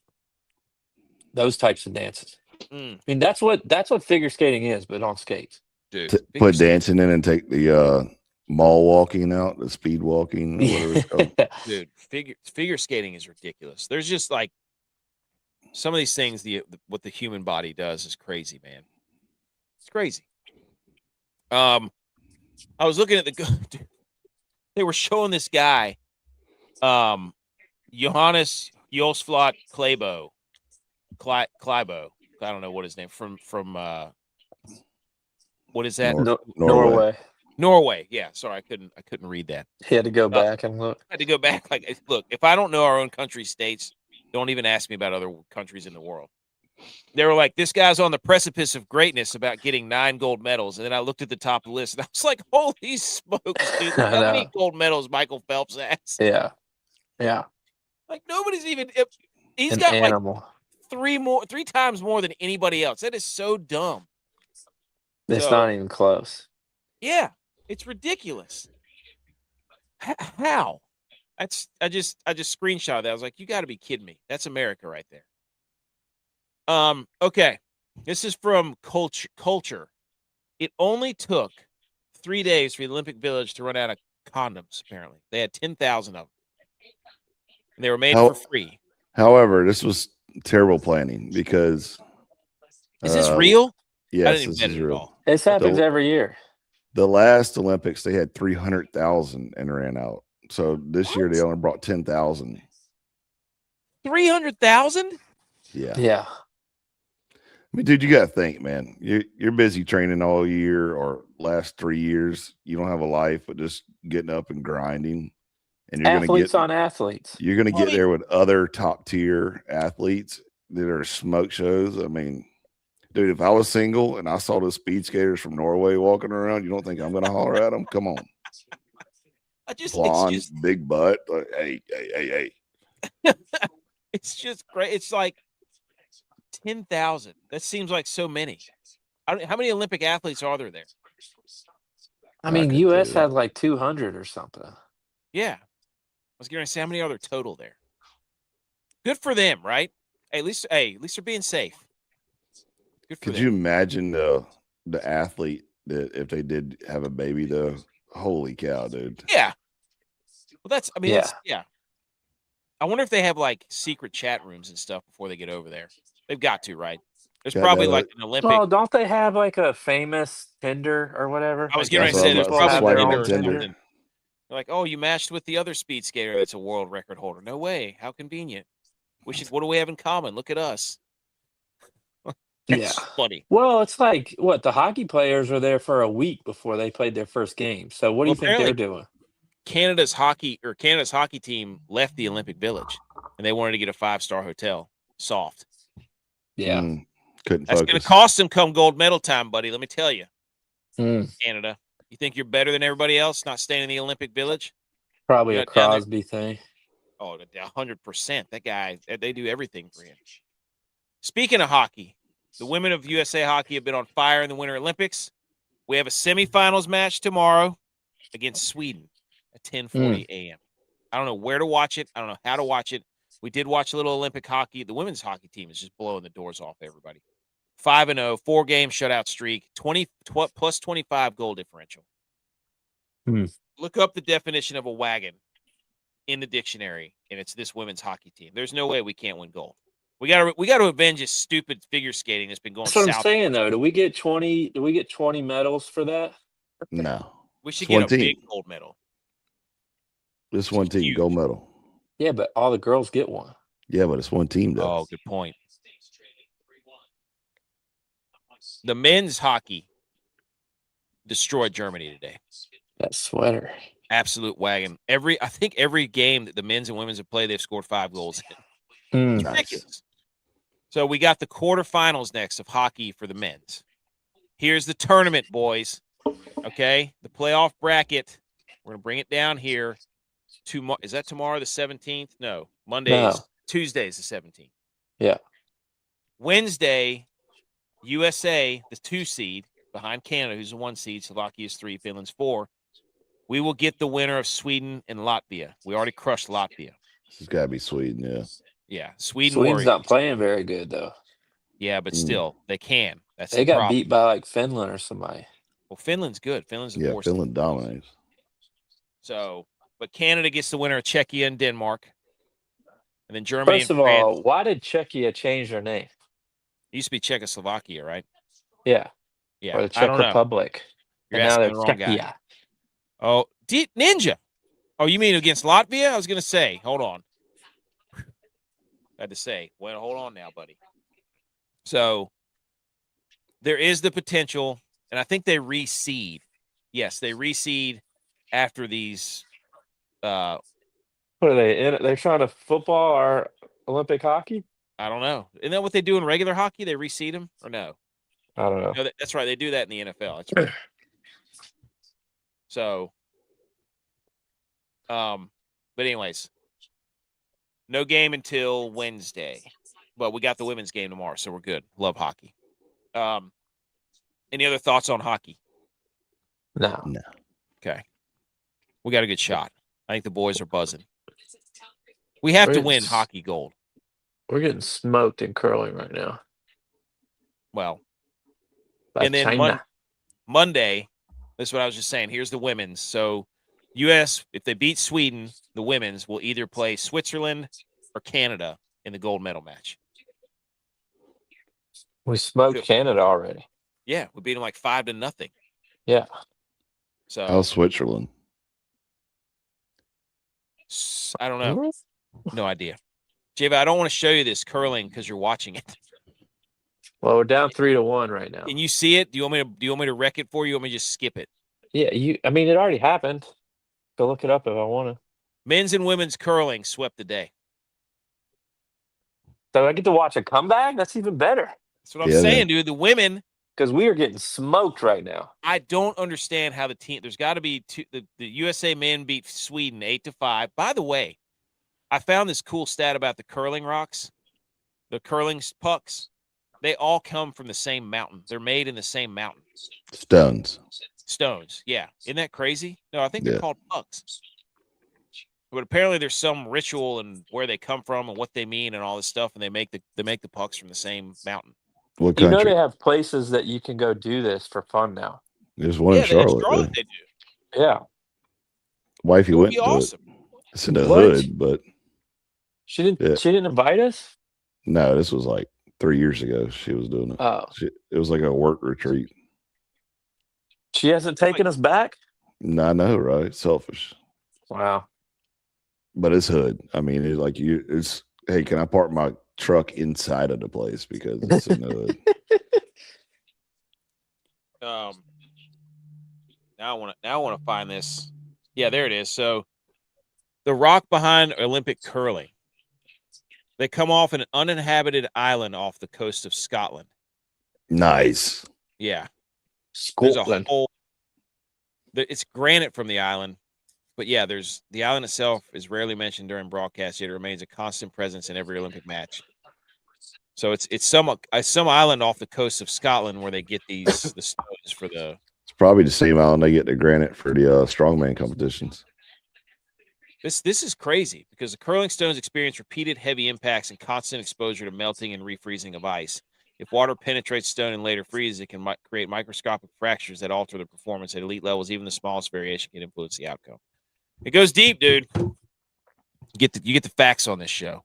Speaker 2: those types of dances. I mean, that's what figure skating is, but on skates.
Speaker 1: Dude,
Speaker 3: put dancing in and take the mall walking out, the speed walking, whatever it's called.
Speaker 1: Dude, figure skating is ridiculous. There's just like some of these things. What the human body does is crazy, man. It's crazy. I was looking at they were showing this guy, Johannes Josflat Klæbo. I don't know what his name from what is that? Norway. Yeah, sorry, I couldn't read that.
Speaker 2: He had to go back and look.
Speaker 1: I had to go back. Like, look, if I don't know our own country states, don't even ask me about other countries in the world. They were like, this guy's on the precipice of greatness about getting 9 gold medals. And then I looked at the top of the list and I was like, holy smokes, dude. How many gold medals Michael Phelps has?
Speaker 2: Yeah. Yeah.
Speaker 1: Like nobody's even he's
Speaker 2: an
Speaker 1: got
Speaker 2: animal.
Speaker 1: Like 3 times more than anybody else. That is so dumb.
Speaker 2: It's not even close.
Speaker 1: Yeah, it's ridiculous. How? I just screenshot that. I was like, you got to be kidding me. That's America right there. Okay. This is from Culture. It only took 3 days for the Olympic Village to run out of condoms, apparently. They had 10,000 of them. And they were made for free.
Speaker 3: However, this was terrible planning because
Speaker 1: is this real?
Speaker 3: Yes,
Speaker 1: didn't
Speaker 3: this
Speaker 1: bet
Speaker 3: is
Speaker 1: it at
Speaker 3: real.
Speaker 1: all.
Speaker 2: This happens
Speaker 3: The-
Speaker 2: every year.
Speaker 3: The last Olympics, they had 300,000 and ran out. So this year they only brought 10,000.
Speaker 1: 300,000?
Speaker 3: Yeah.
Speaker 2: Yeah.
Speaker 3: I mean, dude, you got to think, man. You're busy training all year or last 3 years. You don't have a life, but just getting up and grinding. And you're going to
Speaker 2: Athletes
Speaker 3: get
Speaker 2: on athletes.
Speaker 3: you're going to
Speaker 1: Well, I
Speaker 3: get
Speaker 1: mean-
Speaker 3: there with other top tier athletes that are smoke shows. I mean, dude, if I was single and I saw the speed skaters from Norway walking around, you don't think I'm going to holler at them? Come on.
Speaker 1: It's
Speaker 3: Blonde,
Speaker 1: just
Speaker 3: big butt. Like, hey.
Speaker 1: it's just great. It's like 10,000. That seems like so many. How many Olympic athletes are there?
Speaker 2: I mean,
Speaker 3: couldn't
Speaker 2: U.S.
Speaker 3: tell you.
Speaker 2: had like 200 or something.
Speaker 1: Yeah. I was going to say, how many are there total there? Good for them, right? Hey, at least they're being safe. Good for
Speaker 3: Could
Speaker 1: them.
Speaker 3: you imagine the athlete that if they did have a baby though? Holy cow, dude.
Speaker 1: Yeah. Well, that's
Speaker 2: Yeah.
Speaker 1: yeah. I wonder if they have like secret chat rooms and stuff before they get over there. They've got to, right? There's
Speaker 3: Got to
Speaker 1: probably
Speaker 3: have
Speaker 1: like
Speaker 3: a-
Speaker 1: an Olympic.
Speaker 2: Well, don't they have like a famous Tinder or whatever?
Speaker 1: I was
Speaker 2: Like,
Speaker 1: getting ready to
Speaker 3: That's what
Speaker 1: say
Speaker 3: I
Speaker 1: there's
Speaker 3: was
Speaker 1: probably
Speaker 3: about to say,
Speaker 1: Tinder
Speaker 3: swiping
Speaker 1: or
Speaker 3: at Tinder.
Speaker 1: something. They're like, oh, you matched with the other speed skater that's a world record holder. No way. How convenient. What do we have in common? Look at us.
Speaker 2: Yeah.
Speaker 1: That's funny.
Speaker 2: Well, it's like what the hockey players were there for a week before they played their first game. So what do
Speaker 1: Well,
Speaker 2: you think they're
Speaker 1: apparently-
Speaker 2: doing?
Speaker 1: Canada's hockey team left the Olympic Village and they wanted to get a 5-star hotel. Soft.
Speaker 2: Yeah.
Speaker 3: Couldn't
Speaker 1: That's going
Speaker 3: focus.
Speaker 1: to cost them come gold medal time, buddy. Let me tell you,
Speaker 2: Mm,
Speaker 1: Canada. You think you're better than everybody else not staying in the Olympic Village?
Speaker 2: probably
Speaker 1: Yeah,
Speaker 2: a
Speaker 1: down there.
Speaker 2: Crosby thing.
Speaker 1: Oh, 100%. That guy, they do everything for him. Speaking of hockey, the women of USA Hockey have been on fire in the Winter Olympics. We have a semifinals match tomorrow against Sweden at 10:40 a.m. I don't know where to watch it. I don't know how to watch it. We did watch a little Olympic hockey. The women's hockey team is just blowing the doors off everybody. 5-0, 4-game shutout streak, 20 plus 25 goal differential. Look up the definition of a wagon in the dictionary, and it's this women's hockey team. There's no way we can't win gold. We got to avenge this stupid figure skating that's been going
Speaker 2: That's what
Speaker 1: south.
Speaker 2: I'm saying though. Do we get 20 medals for that?
Speaker 3: No.
Speaker 1: We should
Speaker 3: It's
Speaker 1: get
Speaker 3: one
Speaker 1: a
Speaker 3: team.
Speaker 1: big gold medal.
Speaker 3: This one team,
Speaker 1: huge.
Speaker 3: gold medal.
Speaker 2: Yeah, but all the girls get one.
Speaker 3: Yeah, but it's one team though.
Speaker 1: Oh, good point. The men's hockey destroyed Germany today.
Speaker 2: That sweater.
Speaker 1: Absolute wagon. I think every game that the men's and women's have played, they've scored 5 goals.
Speaker 2: Mm.
Speaker 1: Ridiculous. So we got the quarterfinals next of hockey for the men's. Here's the tournament, boys. Okay, the playoff bracket. We're gonna bring it down here. Is that tomorrow, the 17th? No, Monday. Tuesday is the 17th.
Speaker 2: Yeah.
Speaker 1: Wednesday, USA, the 2 seed behind Canada, who's the 1 seed. Slovakia is 3. Finland's 4. We will get the winner of Sweden and Latvia. We already crushed Latvia.
Speaker 3: This has got to be Sweden, yeah.
Speaker 1: Yeah, Sweden.
Speaker 2: Sweden's
Speaker 1: Warriors.
Speaker 2: not playing very good though.
Speaker 1: Yeah, but still, they can. That's
Speaker 2: They
Speaker 1: the
Speaker 2: got
Speaker 1: problem.
Speaker 2: beat by like Finland or somebody.
Speaker 1: Well, Finland's good. Finland's the
Speaker 3: Yeah,
Speaker 1: 4
Speaker 3: Finland dominates.
Speaker 1: So, but Canada gets the winner of Czechia and Denmark. And then Germany
Speaker 2: First
Speaker 1: and
Speaker 2: of
Speaker 1: France.
Speaker 2: all, why did Czechia change their name?
Speaker 1: It used to be Czechoslovakia, right?
Speaker 2: Yeah.
Speaker 1: Yeah.
Speaker 2: Or the
Speaker 1: I
Speaker 2: Czech
Speaker 1: don't know.
Speaker 2: Republic.
Speaker 1: You're
Speaker 2: And now
Speaker 1: asking
Speaker 2: they're
Speaker 1: the wrong guy.
Speaker 2: Czechia.
Speaker 1: Oh, Ninja. Oh, you mean against Latvia? I was going to say, hold on. I had to say, well, hold on now, buddy. So there is the potential, and I think they reseed. Yes, they reseed after these.
Speaker 2: What are they? They're trying to football or Olympic hockey?
Speaker 1: I don't know. Isn't that what they do in regular hockey? They reseed them or no?
Speaker 2: I don't know.
Speaker 1: No, that's right. They do that in the NFL. That's right. So, but anyways, no game until Wednesday, but we got the women's game tomorrow, so we're good. Love hockey. Any other thoughts on hockey?
Speaker 2: No.
Speaker 1: Okay. We got a good shot. I think the boys are buzzing. We have to win hockey gold.
Speaker 2: We're getting smoked in curling right now.
Speaker 1: Well,
Speaker 2: By
Speaker 1: and then
Speaker 2: China.
Speaker 1: Monday, this is what I was just saying. Here's the women's. So, U.S., if they beat Sweden, the women's will either play Switzerland or Canada in the gold medal match.
Speaker 2: We smoked Canada already.
Speaker 1: Yeah, we beat them like 5-0.
Speaker 2: Yeah.
Speaker 1: So
Speaker 3: How's Switzerland?
Speaker 1: I don't know. No idea. Java, I don't want to show you this curling because you're watching it.
Speaker 2: Well, we're down 3-1 right now.
Speaker 1: Can you see it? Do you want me to wreck it for you? Or you want me to just skip it?
Speaker 2: Yeah, I mean, it already happened. Go look it up if I want to.
Speaker 1: Men's and women's curling swept the day.
Speaker 2: So I get to watch a comeback? That's even better.
Speaker 1: That's what I'm saying, dude. The women,
Speaker 2: because we are getting smoked right now.
Speaker 1: I don't understand how the team. There's got to be the USA men beat Sweden 8-5. By the way, I found this cool stat about the curling rocks, the curling pucks. They all come from the same mountain. They're made in the same mountain. Stones. Yeah. Isn't that crazy? No, I think they're called pucks. But apparently there's some ritual and where they come from and what they mean and all this stuff, and they make the pucks from the same mountain.
Speaker 3: What country?
Speaker 2: You know they have places that you can go do this for fun now.
Speaker 3: There's one in Charlotte.
Speaker 1: They do.
Speaker 2: Yeah.
Speaker 3: Wifey went to it. It's in the hood, but
Speaker 2: she didn't invite us?
Speaker 3: No, this was like 3 years ago. She was doing it.
Speaker 2: Oh.
Speaker 3: It was like a work retreat.
Speaker 2: She hasn't taken us back?
Speaker 3: No, I know, right? Selfish.
Speaker 2: Wow.
Speaker 3: But it's hood. I mean, it's like it's hey, can I park my truck inside of the place because it's in the hood?
Speaker 1: Now I want to find this. Yeah, there it is. So the rock behind Olympic curling. They come off an uninhabited island off the coast of Scotland.
Speaker 3: Nice.
Speaker 1: Yeah.
Speaker 2: Scotland.
Speaker 1: There's a whole. It's granite from the island, but yeah, the island itself is rarely mentioned during broadcast, yet it remains a constant presence in every Olympic match. So it's some island off the coast of Scotland where they get the stones for the.
Speaker 3: It's probably the same island they get the granite for the strongman competitions.
Speaker 1: This is crazy because the curling stones experience repeated heavy impacts and constant exposure to melting and refreezing of ice. If water penetrates stone and later freezes, it can create microscopic fractures that alter the performance at elite levels. Even the smallest variation can influence the outcome. It goes deep, dude. You get the facts on this show.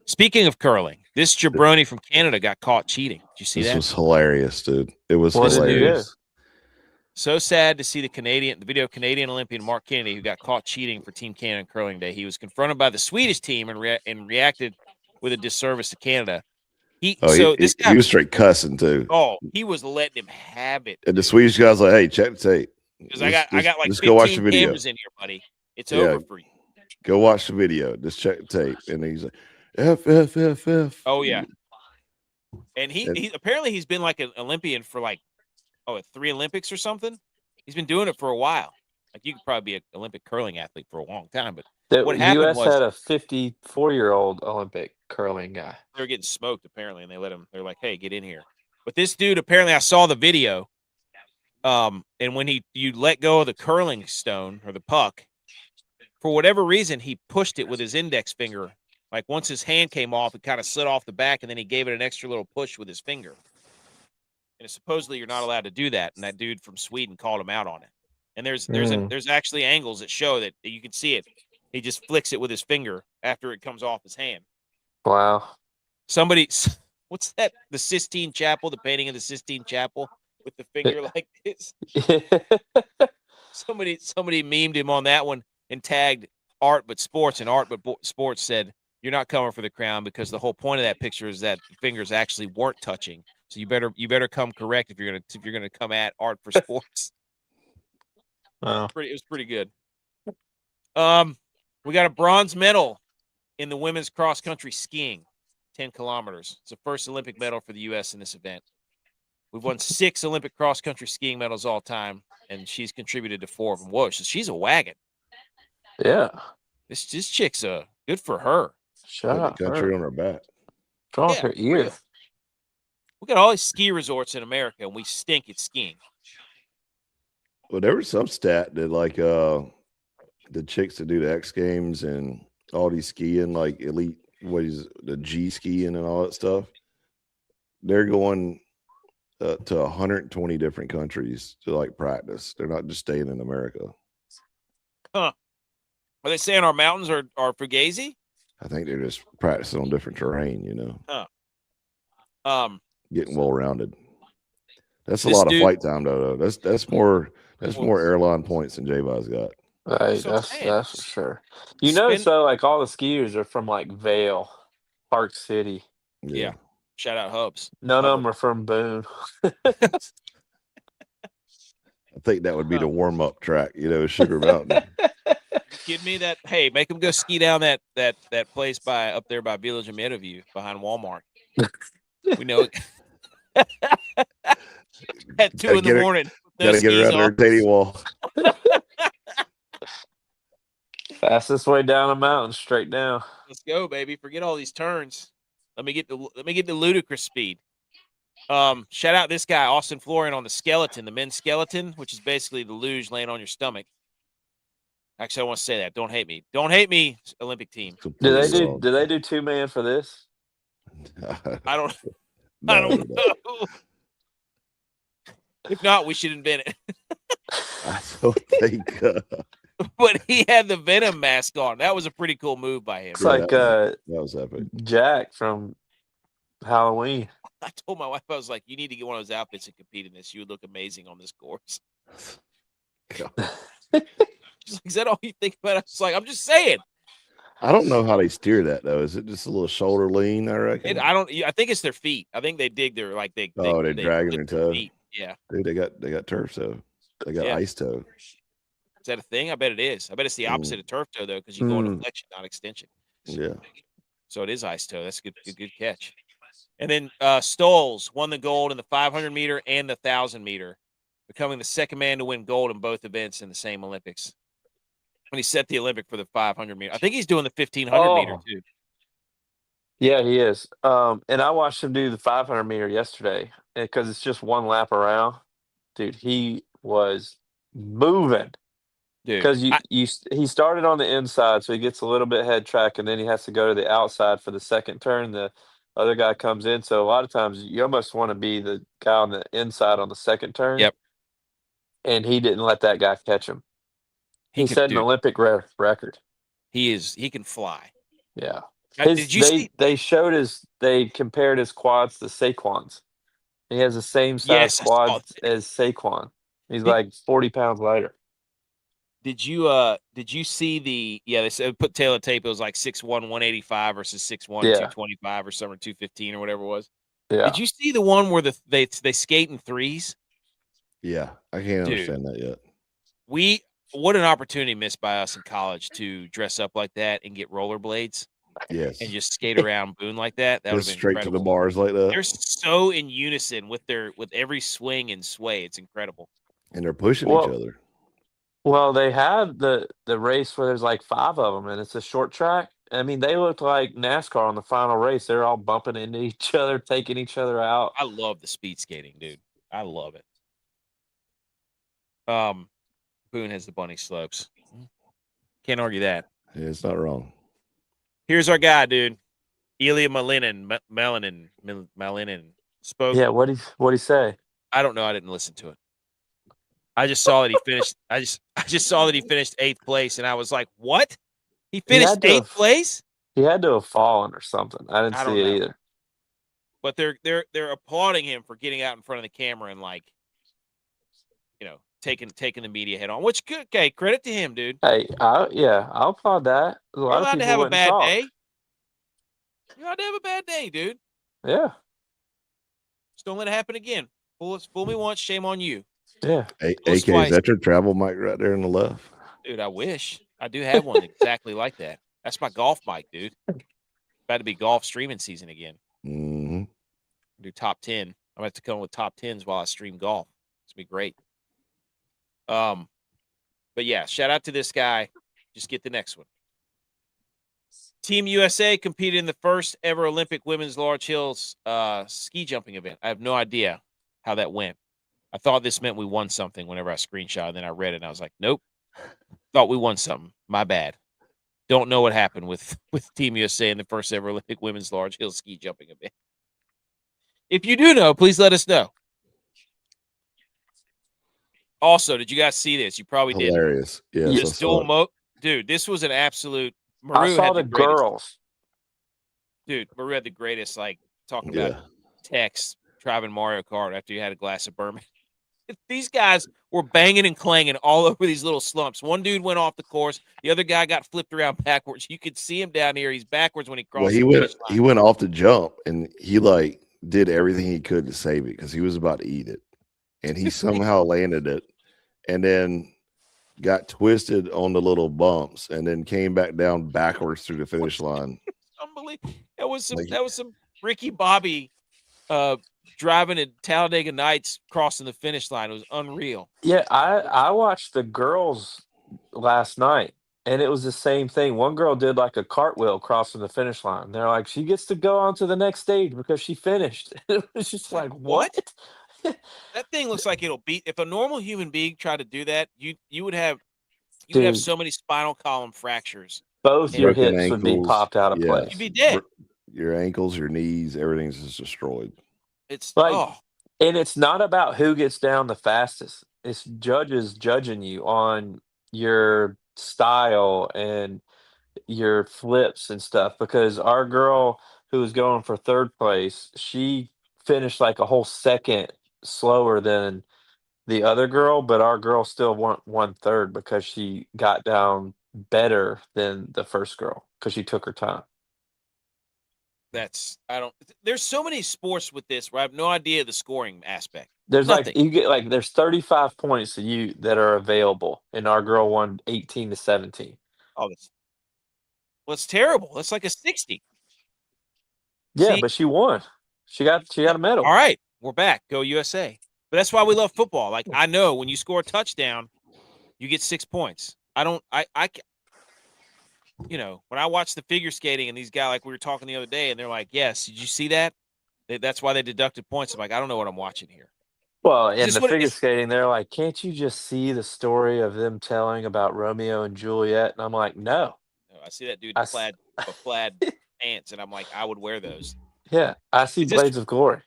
Speaker 1: Speaking of curling, this jabroni from Canada got caught cheating. Did you see that?
Speaker 3: This was hilarious, dude. It was hilarious.
Speaker 1: So sad to see the video Canadian Olympian Mark Kennedy, who got caught cheating for Team Canada Curling Day. He was confronted by the Swedish team and reacted with a disservice to Canada. He was
Speaker 3: straight cussing too.
Speaker 1: Oh, he was letting him have it.
Speaker 3: And the Swedish guy's like, "Hey, check the tape."
Speaker 1: Because I got like
Speaker 3: just
Speaker 1: 15
Speaker 3: go watch the video.
Speaker 1: cameras in here, buddy. It's over for you.
Speaker 3: Go watch the video. Just check the tape. And he's like, F.
Speaker 1: Oh yeah. And he apparently he's been like an Olympian for like 3 Olympics or something. He's been doing it for a while. Like you could probably be an Olympic curling athlete for a long time, but what happened
Speaker 2: U.S.
Speaker 1: was
Speaker 2: had a 54-year-old Olympic curling guy.
Speaker 1: They were getting smoked apparently, and they let him. They're like, "Hey, get in here." But this dude apparently, I saw the video. And when you let go of the curling stone or the puck, for whatever reason, he pushed it with his index finger. Like once his hand came off, it kind of slid off the back, and then he gave it an extra little push with his finger. And supposedly you're not allowed to do that. And that dude from Sweden called him out on it. And there's actually angles that show that you can see it. He just flicks it with his finger after it comes off his hand.
Speaker 2: Wow.
Speaker 1: What's that? The Sistine Chapel, the painting of the Sistine Chapel with the finger like this. Somebody memed him on that one and tagged Art But Sports, and Art But Sports said, "You're not coming for the crown because the whole point of that picture is that the fingers actually weren't touching. So you better come correct if you're gonna come at Art for Sports."
Speaker 2: Wow.
Speaker 1: It was pretty good. We got a bronze medal in the women's cross country skiing, 10 kilometers. It's the first Olympic medal for the U.S. in this event. We've won 6 Olympic cross country skiing medals all time, and she's contributed to 4 of them. Whoa, so she's a wagon.
Speaker 2: Yeah.
Speaker 1: This chick's good for her.
Speaker 2: Shut up.
Speaker 3: The country on her back.
Speaker 2: Draw her ear.
Speaker 1: We got all these ski resorts in America, and we stink at skiing.
Speaker 3: Well, there was some stat that like the chicks that do the X Games and all these skiing, like elite, what is the G skiing and all that stuff. They're going to 120 different countries to like practice. They're not just staying in America.
Speaker 1: Huh? Are they saying our mountains are fugazi?
Speaker 3: I think they're just practicing on different terrain,
Speaker 1: Huh.
Speaker 3: Getting well rounded. That's a
Speaker 1: This
Speaker 3: lot of
Speaker 1: dude-
Speaker 3: flight time though. That's more airline points than J.U.Y.S got.
Speaker 2: Right,
Speaker 1: That's what I'm saying.
Speaker 2: that's for sure. You know, so like all the skiers are from like Vail, Park City.
Speaker 1: Yeah. Shout out Hubs.
Speaker 2: None of them are from Boone.
Speaker 3: I think that would be the warm up track, Sugar Mountain.
Speaker 1: Kidding me? That hey, make them go ski down that place up there by Village of Meadowview behind Walmart. We know it. At 2 in the morning.
Speaker 3: Gotta get around the retaining wall.
Speaker 2: Fastest way down a mountain, straight down.
Speaker 1: Let's go, baby. Forget all these turns. Let me get the ludicrous speed. Shout out this guy, Austin Florian, on the skeleton, the men's skeleton, which is basically the luge laying on your stomach. Actually, I want to say that. Don't hate me. Don't hate me, Olympic team.
Speaker 2: Do they do 2-man for this?
Speaker 1: I don't know. If not, we should invent it.
Speaker 3: I don't think.
Speaker 1: But he had the Venom mask on. That was a pretty cool move by him.
Speaker 2: It's like
Speaker 3: that was epic.
Speaker 2: Jack from Halloween.
Speaker 1: I told my wife, I was like, you need to get one of those outfits and compete in this. You would look amazing on this course. She's like, is that all you think about? I was like, I'm just saying.
Speaker 3: I don't know how they steer that though. Is it just a little shoulder lean? I reckon.
Speaker 1: I think it's their feet. I think they dig their they
Speaker 3: dragging their toe.
Speaker 1: Feet. Yeah,
Speaker 3: dude, they got turf toe. They got ice toe.
Speaker 1: Is that a thing? I bet it is. I bet it's the opposite of turf toe though, because you go into flexion, not extension.
Speaker 3: Yeah.
Speaker 1: So it is ice toe. That's a good catch. And then Stoles won the gold in the 500 meter and the 1,000 meter, becoming the second man to win gold in both events in the same Olympics. When he set the Olympic for the 500 meter, I think he's doing the 1,500 meter too.
Speaker 2: Yeah, he is. And I watched him do the 500 meter yesterday because it's just one lap around. Dude, he was moving. Because he started on the inside, so he gets a little bit head track, and then he has to go to the outside for the second turn. The other guy comes in, so a lot of times you almost want to be the guy on the inside on the second turn.
Speaker 1: Yep.
Speaker 2: And he didn't let that guy catch him. He set an Olympic record.
Speaker 1: He can fly.
Speaker 2: Yeah.
Speaker 1: Did you see?
Speaker 2: They compared his quads to Saquon's. He has the same size quads as Saquon. He's like 40 pounds lighter.
Speaker 1: Did you see they said put tail of tape, it was like 6'1", 185 versus 6'1", 225 or something, 215 or whatever it was. Yeah. Did you see the one where they skate in threes?
Speaker 3: Yeah, I can't understand that yet.
Speaker 1: What an opportunity missed by us in college to dress up like that and get rollerblades.
Speaker 3: Yes.
Speaker 1: And just skate around Boone like that. That would have been
Speaker 3: straight
Speaker 1: incredible.
Speaker 3: to the bars like that.
Speaker 1: They're so in unison with every swing and sway. It's incredible.
Speaker 3: And they're pushing each other.
Speaker 2: Well, they had the race where there's like 5 of them, and it's a short track. I mean, they looked like NASCAR on the final race. They're all bumping into each other, taking each other out.
Speaker 1: I love the speed skating, dude. I love it. Boone has the bunny slopes. Can't argue that.
Speaker 3: Yeah, it's not wrong.
Speaker 1: Here's our guy, dude. Ilya Malinin spoke.
Speaker 2: Yeah, what'd he say?
Speaker 1: I don't know. I didn't listen to it. I just saw that he finished. I just saw that he finished 8th place, and I was like, "What? He finished 8th place?
Speaker 2: He had to have fallen or something. I didn't see it either."
Speaker 1: But they're applauding him for getting out in front of the camera and taking the media head on. Which good, okay, credit to him, dude.
Speaker 2: Hey, I'll applaud that.
Speaker 1: You're allowed to have a bad day. You're allowed to have a bad day, dude.
Speaker 2: Yeah.
Speaker 1: Just don't let it happen again. Fool me once, shame on you.
Speaker 2: Yeah.
Speaker 3: AK, is that your travel mic right there on the left?
Speaker 1: Dude, I wish. I do have one exactly like that. That's my golf mic, dude. About to be golf streaming season again.
Speaker 3: Mm-hmm.
Speaker 1: Do top 10. I'm going to have to come up with top 10s while I stream golf. It's going to be great. But yeah, shout out to this guy. Just get the next one. Team USA competed in the first ever Olympic women's large hills ski jumping event. I have no idea how that went. I thought this meant we won something whenever I screenshot, and then I read it, and I was like, nope. Thought we won something. My bad. Don't know what happened with Team USA in the first ever Olympic women's large hill ski jumping event. If you do know, please let us know. Also, did you guys see this? You probably did.
Speaker 3: Hilarious. Yes.
Speaker 1: Dude, this was an absolute.
Speaker 2: I saw the girls.
Speaker 1: Dude, Maru had the greatest, talking about text driving Mario Kart after you had a glass of bourbon. These guys were banging and clanging all over these little slumps. One dude went off the course. The other guy got flipped around backwards. You could see him down here. He's backwards when he crossed
Speaker 3: Well,
Speaker 1: the finish line.
Speaker 3: he went off the jump and he like did everything he could to save it because he was about to eat it, and he somehow landed it, and then got twisted on the little bumps, and then came back down backwards through the finish line.
Speaker 1: Unbelievable. That was some.
Speaker 3: Like-
Speaker 1: That was some Ricky Bobby driving at Talladega Nights crossing the finish line. It was unreal.
Speaker 2: Yeah, I watched the girls last night, and it was the same thing. One girl did like a cartwheel crossing the finish line. They're like, she gets to go on to the next stage because she finished. It was just like, what?
Speaker 1: That thing looks like it'll beat. If a normal human being tried to do that, you would have
Speaker 2: Dude.
Speaker 1: so many spinal column fractures.
Speaker 2: Both your
Speaker 3: Broken
Speaker 2: hips would be
Speaker 3: ankles,
Speaker 2: popped out of
Speaker 3: yeah.
Speaker 2: place.
Speaker 1: You'd be dead.
Speaker 3: Your ankles, your knees, everything's just destroyed.
Speaker 1: It's
Speaker 2: Like, and it's not about who gets down the fastest. It's judges judging you on your style and your flips and stuff. Because our girl who was going for third place, she finished like a whole second slower than the other girl, but our girl still won third because she got down better than the first girl because she took her time.
Speaker 1: There's so many sports with this where I have no idea the scoring aspect.
Speaker 2: There's
Speaker 1: Nothing.
Speaker 2: like you get like there's 35 points to you that are available, and our girl won 18-17.
Speaker 1: Oh, it's terrible. That's like a 60.
Speaker 2: Yeah,
Speaker 1: See?
Speaker 2: but she won. She got a medal.
Speaker 1: All right, we're back. Go USA. But that's why we love football. Like, I know when you score a touchdown, you get 6 points. You know, when I watch the figure skating and these guys, like we were talking the other day, and they're like, yes, did you see that? That's why they deducted points. I'm like, I don't know what I'm watching here.
Speaker 2: Well, in
Speaker 1: Is
Speaker 2: the
Speaker 1: this what it
Speaker 2: figure
Speaker 1: is?
Speaker 2: skating, they're like, can't you just see the story of them telling about Romeo and Juliet? And I'm like, no.
Speaker 1: I see that dude in plaid pants, and I'm like, I would wear those.
Speaker 2: Yeah, I see Blades of Glory.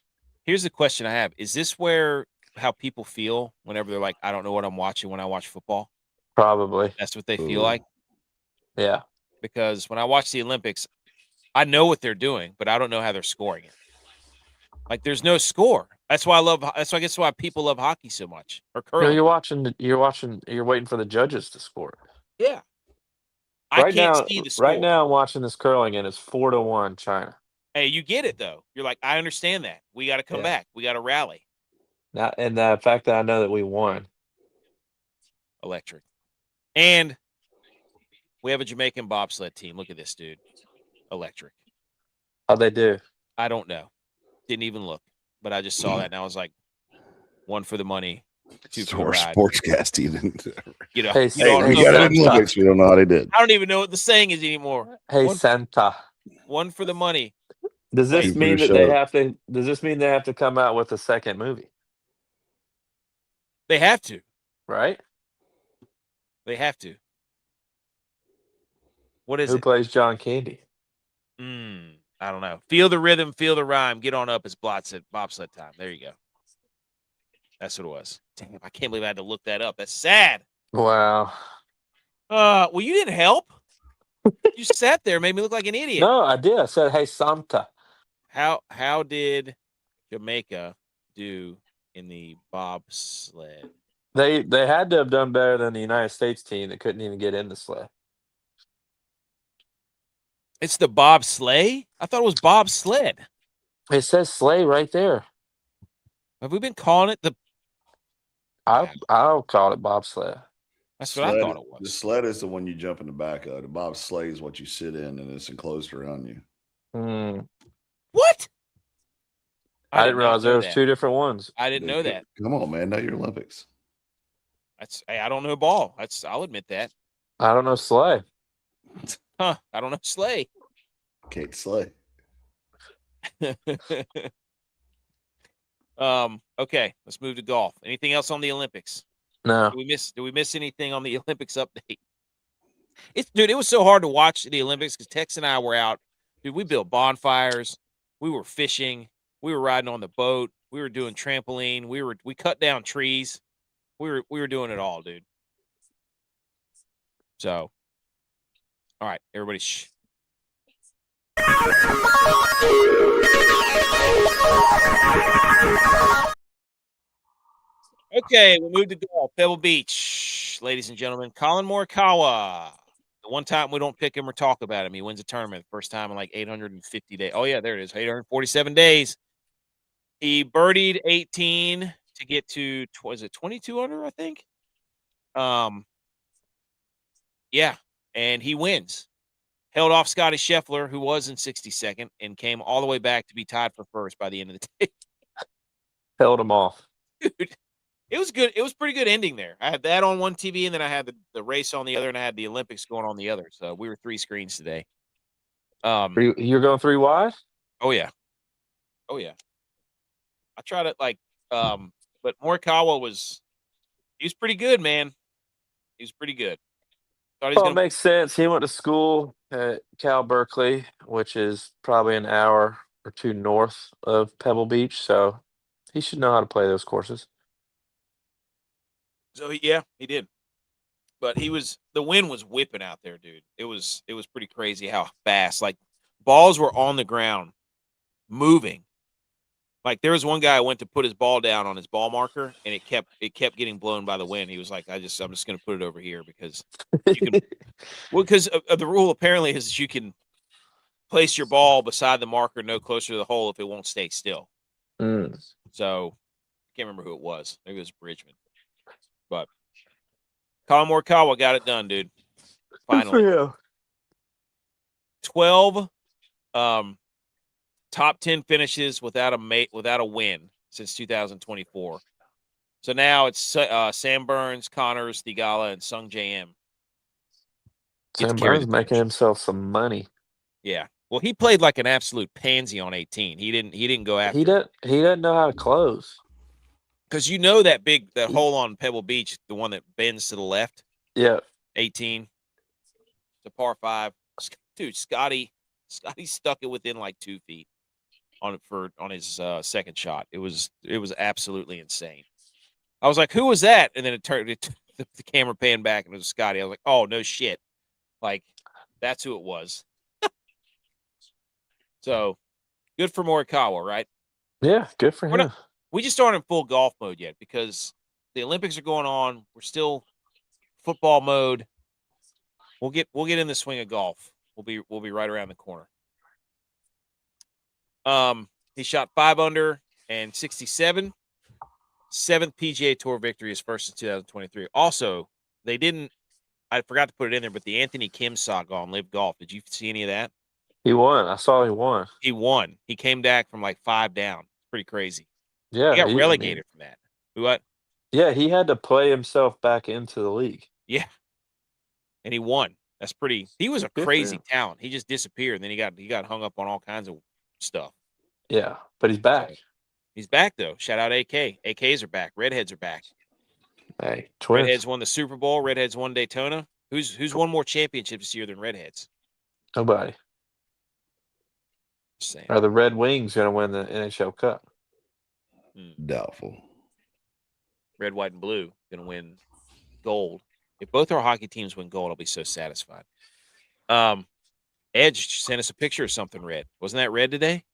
Speaker 1: Here's the question I have. Is this how people feel whenever they're like, I don't know what I'm watching when I watch football?
Speaker 2: Probably.
Speaker 1: That's what they feel like?
Speaker 2: Yeah.
Speaker 1: Because when I watch the Olympics, I know what they're doing, but I don't know how they're scoring it. Like, there's no score. That's why I guess why people love hockey so much, or curling.
Speaker 2: You're waiting for the judges to score.
Speaker 1: Yeah. I can't see the score.
Speaker 2: Right now, I'm watching this curling, and it's 4-1 China.
Speaker 1: Hey, you get it, though. You're like, I understand that. We got to come back. We got to rally.
Speaker 2: And the fact that I know that we won.
Speaker 1: Electric. And we have a Jamaican bobsled team. Look at this, dude. Electric.
Speaker 2: How'd they do?
Speaker 1: I don't know. Didn't even look. But I just saw that, and I was like, one for the money, two for the ride.
Speaker 3: Sportscasting.
Speaker 1: You know,
Speaker 2: Hey,
Speaker 3: we got it in the Olympics. We don't know how they did.
Speaker 1: I don't even know what the saying is anymore.
Speaker 2: Hey, Santa.
Speaker 1: One for the money.
Speaker 2: Does this mean that they have to? Does this mean they have to come out with a second movie?
Speaker 1: They have to,
Speaker 2: right?
Speaker 1: They have to. What is
Speaker 2: Who
Speaker 1: it?
Speaker 2: plays John Candy?
Speaker 1: I don't know. Feel the rhythm, feel the rhyme. Get on up. It's bobsled time. There you go. That's what it was. Damn, I can't believe I had to look that up. That's sad.
Speaker 2: Wow.
Speaker 1: Well, you didn't help. You sat there, made me look like an idiot.
Speaker 2: No, I did. I said, "Hey, Santa."
Speaker 1: How did Jamaica do in the bobsled?
Speaker 2: They had to have done better than the United States team that couldn't even get in the sled.
Speaker 1: It's the bobsleigh? I thought it was bobsled.
Speaker 2: It says sleigh right there.
Speaker 1: Have we been calling it the?
Speaker 2: I'll call it bobsled.
Speaker 1: That's what I thought it was.
Speaker 3: The sled is the one you jump in the back of. The bobsleigh is what you sit in, and it's enclosed around you.
Speaker 1: What?
Speaker 2: I didn't realize there was two different ones.
Speaker 1: I didn't know that.
Speaker 3: Come on, man. Know your Olympics.
Speaker 1: I don't know ball. I'll admit that.
Speaker 2: I don't know sleigh.
Speaker 1: Huh. I don't know sleigh.
Speaker 3: Kate Slay.
Speaker 1: Okay, let's move to golf. Anything else on the Olympics?
Speaker 2: No.
Speaker 1: Did we miss anything on the Olympics update? Dude, it was so hard to watch the Olympics because Tex and I were out. Dude, we built bonfires. We were fishing. We were riding on the boat. We were doing trampoline. We cut down trees. We were doing it all, dude. So, all right, everybody, shh. Okay, we moved to golf. Pebble Beach, ladies and gentlemen. Colin Morikawa. The one time we don't pick him or talk about him, he wins a tournament. First time in like 850 days. Oh, yeah, there it is. 847 days. He birdied 18 to get to, was it 22 under, I think? Yeah, and he wins. Held off Scotty Scheffler, who was in 62nd, and came all the way back to be tied for first by the end of the day.
Speaker 2: Held him off.
Speaker 1: Dude, it was good. It was pretty good ending there. I had that on one TV, and then I had the race on the other, and I had the Olympics going on the other. So we were 3 screens today.
Speaker 2: You're going 3 wide?
Speaker 1: Oh yeah. Oh yeah. I tried it but Morikawa he was pretty good, man. He was pretty good. Thought he's
Speaker 2: Well, it
Speaker 1: gonna
Speaker 2: makes sense. He went to school at Cal Berkeley, which is probably an hour or 2 north of Pebble Beach, so he should know how to play those courses.
Speaker 1: So he did. But the wind was whipping out there, dude. It was pretty crazy how fast. Like balls were on the ground, moving. Like there was one guy went to put his ball down on his ball marker, and it kept getting blown by the wind. He was like, I'm just gonna put it over here because you can. Well, because the rule apparently is that you can place your ball beside the marker, no closer to the hole if it won't stay still.
Speaker 2: Mm.
Speaker 1: So I can't remember who it was. Maybe it was Bridgman. But Colin Morikawa got it done, dude. Finally.
Speaker 2: Good for him.
Speaker 1: 12 top 10 finishes without a win since 2024. So now it's Sam Burns, Connors, Thigala, and Sung JM.
Speaker 2: Sam Burns making himself some money.
Speaker 1: Yeah. Well, he played like an absolute pansy on 18. He didn't go after.
Speaker 2: He doesn't know how to close.
Speaker 1: Because that hole on Pebble Beach, the one that bends to the left.
Speaker 2: Yeah.
Speaker 1: 18. It's a par 5. Dude, Scotty stuck it within like 2 feet on his second shot. It was absolutely insane. I was like, who was that? And then the camera panned back and it was Scotty. I was like, oh no shit. Like that's who it was. So good for Morikawa, right?
Speaker 2: Yeah, good for him.
Speaker 1: We just aren't in full golf mode yet because the Olympics are going on. We're still football mode. We'll get in the swing of golf. We'll be right around the corner. He shot 5 under and 67. 7th PGA Tour victory, his first in 2023. Also, I forgot to put it in there, but the Anthony Kim saga on Live Golf. Did you see any of that?
Speaker 2: He won. I saw he won.
Speaker 1: He won. He came back from like 5 down. Pretty crazy.
Speaker 2: Yeah.
Speaker 1: He got relegated from that. What?
Speaker 2: Yeah, he had to play himself back into the league.
Speaker 1: Yeah. And he won. That's pretty. He was a crazy talent. He just disappeared. And then he got hung up on all kinds of stuff.
Speaker 2: Yeah, but he's back.
Speaker 1: He's back though. Shout out AK. AKs are back. Redheads are back.
Speaker 2: Hey, twins.
Speaker 1: Redheads won the Super Bowl. Redheads won Daytona. Who's won more championships this year than Redheads?
Speaker 2: Nobody.
Speaker 1: Same.
Speaker 2: Are the Red Wings going to win the NHL Cup?
Speaker 3: Doubtful.
Speaker 1: Red, white, and blue going to win gold. If both our hockey teams win gold, I'll be so satisfied. Edge sent us a picture of something red. Wasn't that red today?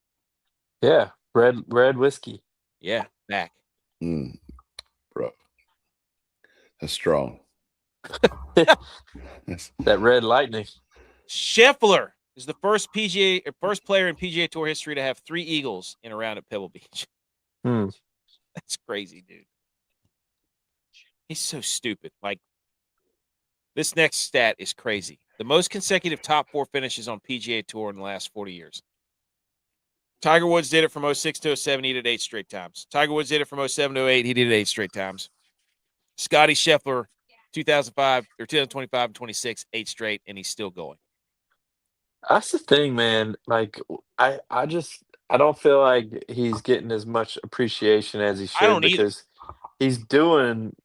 Speaker 2: Yeah, red whiskey.
Speaker 1: Yeah, back.
Speaker 3: Bro, that's strong.
Speaker 2: That red lightning.
Speaker 1: Scheffler is the first player in PGA Tour history to have 3 eagles in a round at Pebble Beach. That's crazy, dude. He's so stupid. Like, this next stat is crazy. The most consecutive top 4 finishes on PGA Tour in the last 40 years. Tiger Woods did it from 06 to 07. He did it 8 straight times. Tiger Woods did it from 07 to 08. He did it 8 straight times. Scotty Scheffler, 2005 or 2025 and 26, 8 straight, and he's still going.
Speaker 2: That's the thing, man. Like, I don't feel like he's getting as much appreciation as he should.
Speaker 1: I don't either.
Speaker 2: Because he's doing.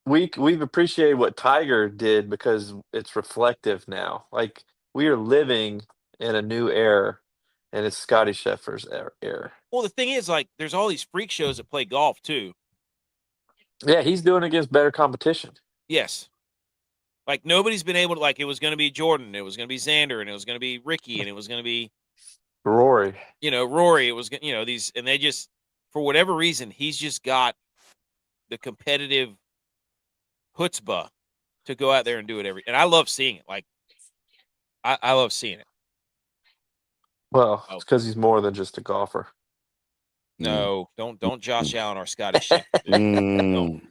Speaker 2: We've appreciated what Tiger did because it's reflective now. Like, we are living in a new era, and it's Scotty Scheffler's era.
Speaker 1: Well, the thing is, like, there's all these freak shows that play golf too.
Speaker 2: Yeah, he's doing against better competition.
Speaker 1: Yes. Like, nobody's been able to, like, it was going to be Jordan, it was going to be Xander, and it was going to be Ricky, and it was going to be
Speaker 2: Rory.
Speaker 1: Rory. It was, these, and they just, for whatever reason, he's just got the competitive chutzpah to go out there and do it and I love seeing it. Like I love seeing it.
Speaker 2: Well, it's because he's more than just a golfer.
Speaker 1: No, don't Josh Allen or Scotty Scheffler.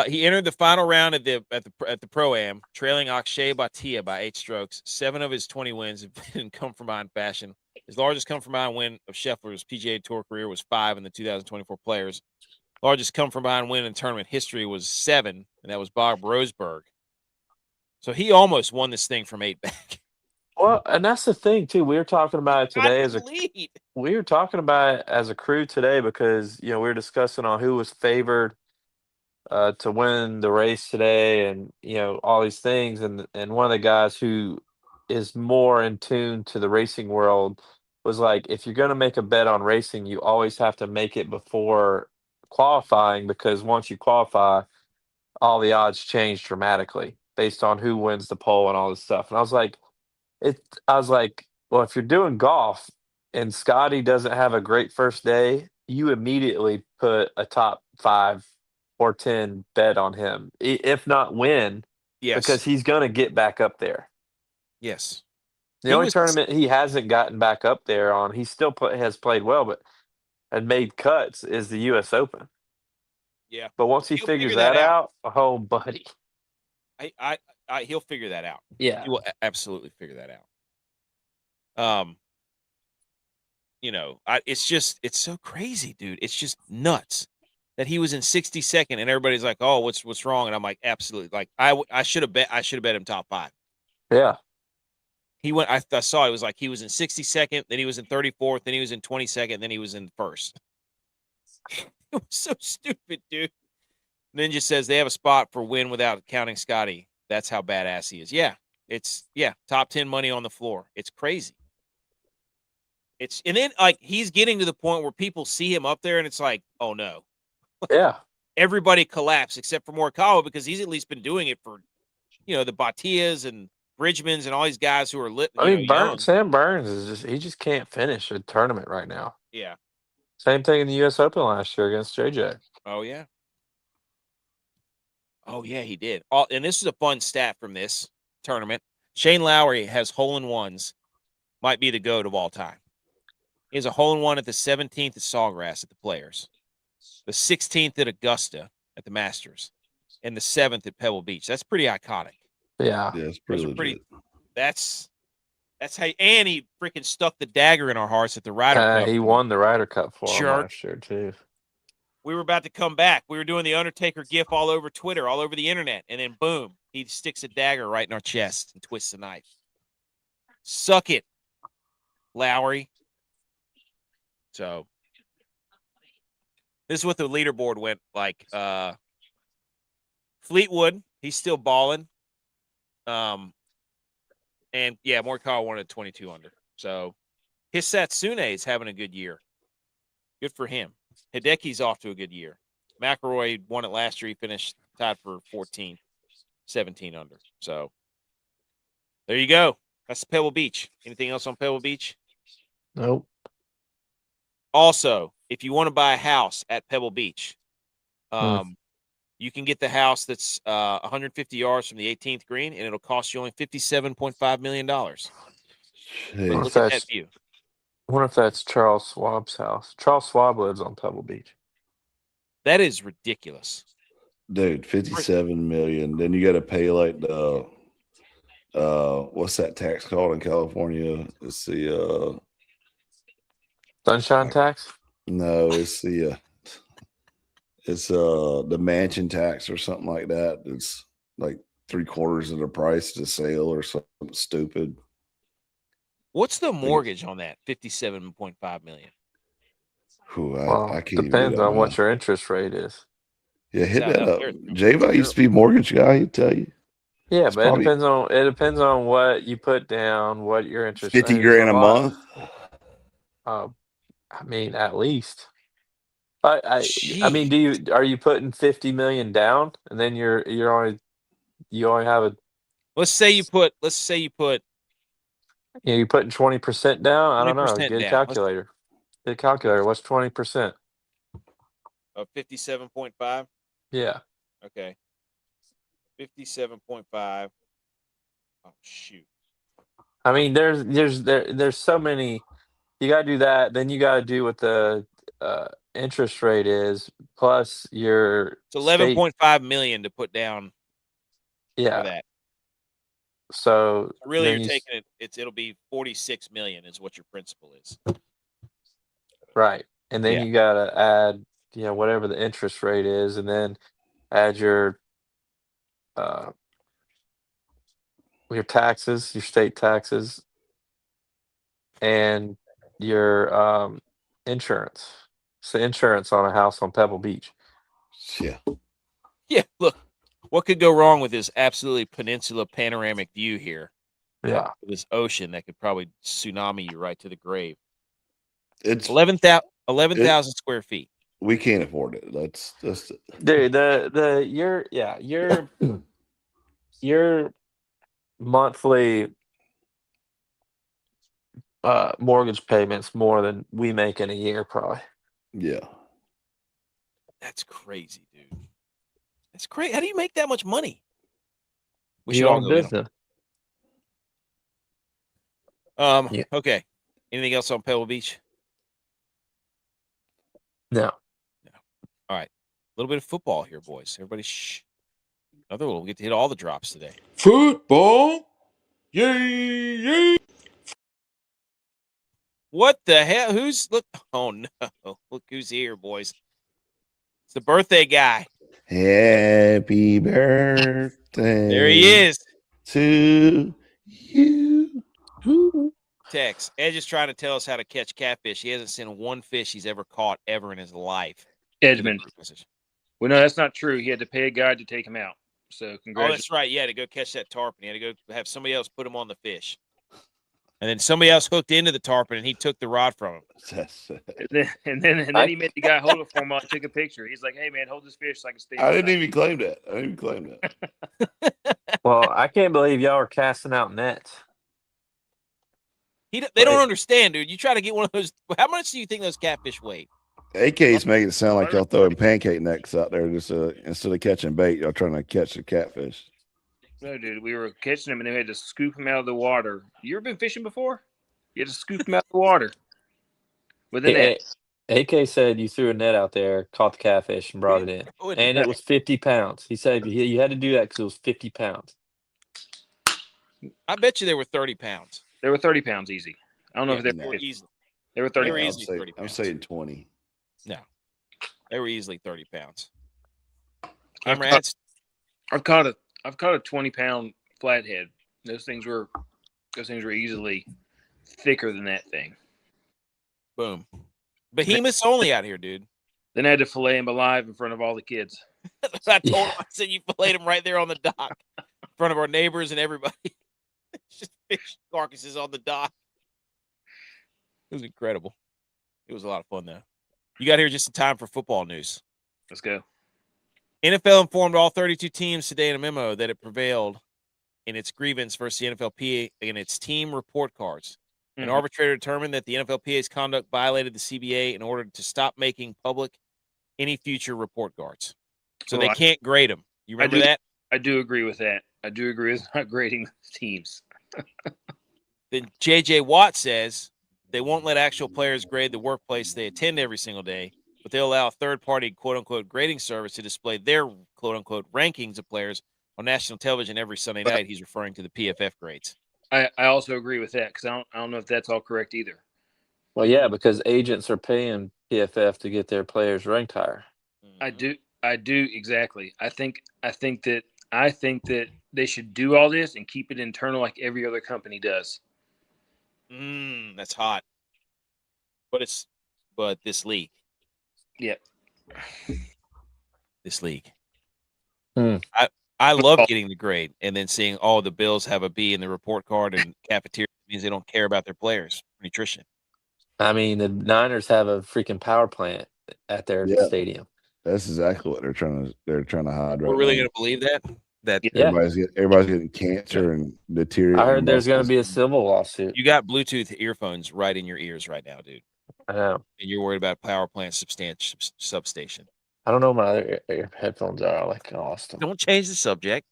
Speaker 1: He entered the final round at the Pro-Am, trailing Akshay Bhatia by 8 strokes. 7 of his 20 wins have been in come-from-behind fashion. His largest come-from-behind win of Scheffler's PGA Tour career was 5 in the 2024 Players. Largest come-from-behind win in tournament history was 7, and that was Bob Roseberg. So he almost won this thing from 8 back.
Speaker 2: Well, and that's the thing too. We were talking about it today we were talking about it as a crew today because we were discussing on who was favored to win the race today, and all these things, and one of the guys who is more in tune to the racing world was like, if you're going to make a bet on racing, you always have to make it before qualifying, because once you qualify, all the odds change dramatically based on who wins the pole and all this stuff. And I was like, well, if you're doing golf and Scotty doesn't have a great first day, you immediately put a top 5 or 10 bet on him, if not win, because he's going to get back up there.
Speaker 1: Yes.
Speaker 2: The only tournament he hasn't gotten back up there on, he still has played well, but and made cuts, is the U.S. Open.
Speaker 1: Yeah.
Speaker 2: But once he figures that out, oh, buddy.
Speaker 1: He'll figure that out.
Speaker 2: Yeah.
Speaker 1: He will absolutely figure that out. It's so crazy, dude. It's just nuts that he was in 62nd and everybody's like, "Oh, what's wrong?" And I'm like, "Absolutely." Like I should have bet him top 5.
Speaker 2: Yeah.
Speaker 1: He went I saw it was like he was in 62nd, then he was in 34th, then he was in 22nd, then he was in 1st. It was so stupid, dude. Ninja says they have a spot for win without counting Scotty. That's how badass he is. Yeah. Top 10 money on the floor. It's crazy. And then like he's getting to the point where people see him up there and it's like, oh no.
Speaker 2: Yeah.
Speaker 1: Everybody collapsed except for Morikawa, because he's at least been doing it for the Batias and Bridgmans and all these guys who are lit.
Speaker 2: Sam Burns he just can't finish a tournament right now.
Speaker 1: Yeah.
Speaker 2: Same thing in the U.S. Open last year against JJ.
Speaker 1: Oh yeah. Oh yeah, he did. And this is a fun stat from this tournament. Shane Lowry has hole-in-ones, might be the GOAT of all time. He has a hole-in-one at the 17th at Sawgrass at the Players, the 16th at Augusta at the Masters, and the 7th at Pebble Beach. That's pretty iconic.
Speaker 2: Yeah.
Speaker 3: Yeah, it's pretty.
Speaker 1: That's how. And he freaking stuck the dagger in our hearts at the Ryder Cup.
Speaker 2: He won the Ryder Cup for him last year too.
Speaker 1: We were about to come back. We were doing the Undertaker gif all over Twitter, all over the internet, and then boom, he sticks a dagger right in our chest and twists the knife. Suck it, Lowry. So this is what the leaderboard went like. Fleetwood, he's still balling. And yeah, Morikawa won at 22 under. So Hisatsune is having a good year. Good for him. Hideki's off to a good year. McIlroy won it last year. He finished tied for 14th, 17 under. So there you go. That's Pebble Beach. Anything else on Pebble Beach?
Speaker 2: Nope.
Speaker 1: Also, if you want to buy a house at Pebble Beach, you can get the house that's 150 yards from the 18th green, and it'll cost you only $57.5 million. Look at that view.
Speaker 2: I wonder if that's Charles Schwab's house. Charles Schwab lives on Pebble Beach.
Speaker 1: That is ridiculous.
Speaker 3: Dude, 57 million. Then you got to pay like the what's that tax called in California? It's the
Speaker 2: sunshine tax?
Speaker 3: No, it's the mansion tax or something like that. It's like 3/4 of the price of the sale or something stupid.
Speaker 1: What's the mortgage on that? $57.5 million.
Speaker 3: I can't
Speaker 2: depends on what your interest rate is.
Speaker 3: Yeah, hit that up. J.U.Y.S used to be a mortgage guy. He'd tell you.
Speaker 2: Yeah, but it depends on what you put down, what your interest.
Speaker 3: $50,000 a month.
Speaker 2: I mean, at least. I mean, are you putting 50 million down, and then you only have a.
Speaker 1: Let's say you put.
Speaker 2: You're putting 20% down. I don't know. Get a
Speaker 1: down.
Speaker 2: calculator. Get a calculator. What's 20%?
Speaker 1: Of 57.5.
Speaker 2: Yeah.
Speaker 1: Okay. 57.5. Oh shoot.
Speaker 2: I mean, there's so many. You got to do that. Then you got to do what the interest rate is plus your
Speaker 1: It's
Speaker 2: state.
Speaker 1: 11.5 million to put down for
Speaker 2: Yeah.
Speaker 1: that.
Speaker 2: So
Speaker 1: Really,
Speaker 2: then
Speaker 1: you're taking it. It'll be 46 million is what your principal is.
Speaker 2: right, and then
Speaker 1: Yeah.
Speaker 2: you got to add whatever the interest rate is, and then add uh your taxes, your state taxes, and your insurance. So insurance on a house on Pebble Beach.
Speaker 3: Yeah.
Speaker 1: Yeah. Look, what could go wrong with this absolutely peninsula panoramic view here?
Speaker 2: Yeah.
Speaker 1: This ocean that could probably tsunami you right to the grave.
Speaker 3: It's
Speaker 1: 11,000 square feet.
Speaker 3: we can't afford it. That's
Speaker 2: Dude, your monthly mortgage payments more than we make in a year, probably.
Speaker 3: yeah.
Speaker 1: That's crazy, dude. That's crazy. How do you make that much money? We
Speaker 2: You
Speaker 1: should all
Speaker 2: own
Speaker 1: go in.
Speaker 2: business. Yeah.
Speaker 1: Okay. Anything else on Pebble Beach?
Speaker 2: No.
Speaker 1: All right. A little bit of football here, boys. Everybody shh. Another one. We'll get to hit all the drops today.
Speaker 4: Football. Yay, yay.
Speaker 1: What the hell? Who's look? Oh no. Look who's here, boys. It's the birthday guy.
Speaker 3: Happy birthday.
Speaker 1: There he is.
Speaker 3: To you.
Speaker 1: Tex. Edge is trying to tell us how to catch catfish. He hasn't seen one fish he's ever caught ever in his life.
Speaker 4: Edmund. Well, no, that's not true. He had to pay a guide to take him out. So
Speaker 1: Oh,
Speaker 4: congratulations.
Speaker 1: that's right. Yeah, to go catch that tarpon. He had to go have somebody else put him on the fish. And then somebody else hooked into the tarpon and he took the rod from him.
Speaker 4: And then he made the guy hold it for him while I took a picture. He's like, "Hey man, hold this fish so I can stay."
Speaker 3: I didn't even claim that.
Speaker 2: Well, I can't believe y'all are casting out nets.
Speaker 1: They don't understand, dude. You try to get one of those. How much do you think those catfish weigh?
Speaker 3: AK's making it sound like y'all throwing pancake necks out there just instead of catching bait, y'all trying to catch the catfish.
Speaker 4: No, dude, we were catching them and they had to scoop them out of the water. You ever been fishing before? You had to scoop them out of the water with a net.
Speaker 2: AK said you threw a net out there, caught the catfish, and brought it in, and it was 50 pounds. He said you had to do that because it was 50 pounds.
Speaker 1: I bet you they were 30 pounds.
Speaker 4: They were 30 pounds easy. I don't know if they
Speaker 1: were easily.
Speaker 4: They were 30
Speaker 1: They were
Speaker 4: pounds.
Speaker 1: easily 30 pounds.
Speaker 3: I'm saying 20.
Speaker 1: No, they were easily 30 pounds.
Speaker 4: I've caught a 20-pound flathead. Those things were easily thicker than that thing.
Speaker 1: Boom. Behemoths only out here, dude.
Speaker 4: Then I had to fillet him alive in front of all the kids.
Speaker 1: I told him, I said you filleted him right there on the dock in front of our neighbors and everybody. Just fish carcasses on the dock. It was incredible. It was a lot of fun, though. You got here just in time for football news.
Speaker 4: Let's go.
Speaker 1: NFL informed all 32 teams today in a memo that it prevailed in its grievance versus the NFLPA in its team report cards. An arbitrator determined that the NFLPA's conduct violated the CBA in order to stop making public any future report cards. So they can't grade them. You remember that?
Speaker 4: I do agree with that. I do agree with not grading teams.
Speaker 1: Then G.U.Y.S says they won't let actual players grade the workplace they attend every single day, but they'll allow a third-party quote-unquote grading service to display their quote-unquote rankings of players on national television every Sunday night. He's referring to the PFF grades.
Speaker 4: I also agree with that because I don't know if that's all correct either.
Speaker 2: Well, yeah, because agents are paying PFF to get their players ranked higher.
Speaker 4: I do exactly. I think that they should do all this and keep it internal like every other company does.
Speaker 1: That's hot. But this league.
Speaker 4: Yeah.
Speaker 1: This league. I love getting the grade and then seeing all the Bills have a B in the report card and cafeteria means they don't care about their players' nutrition.
Speaker 2: I mean, the Niners have a freaking power plant at their stadium.
Speaker 3: That's exactly what they're trying to hide.
Speaker 1: We're really going to believe that?
Speaker 3: Everybody's getting cancer and deteriorating.
Speaker 2: I heard there's going to be a civil lawsuit.
Speaker 1: You got Bluetooth earphones right in your ears right now, dude.
Speaker 2: I know.
Speaker 1: And you're worried about power plant substation.
Speaker 2: I don't know what my other headphones are. I like lost them.
Speaker 1: Don't change the subject.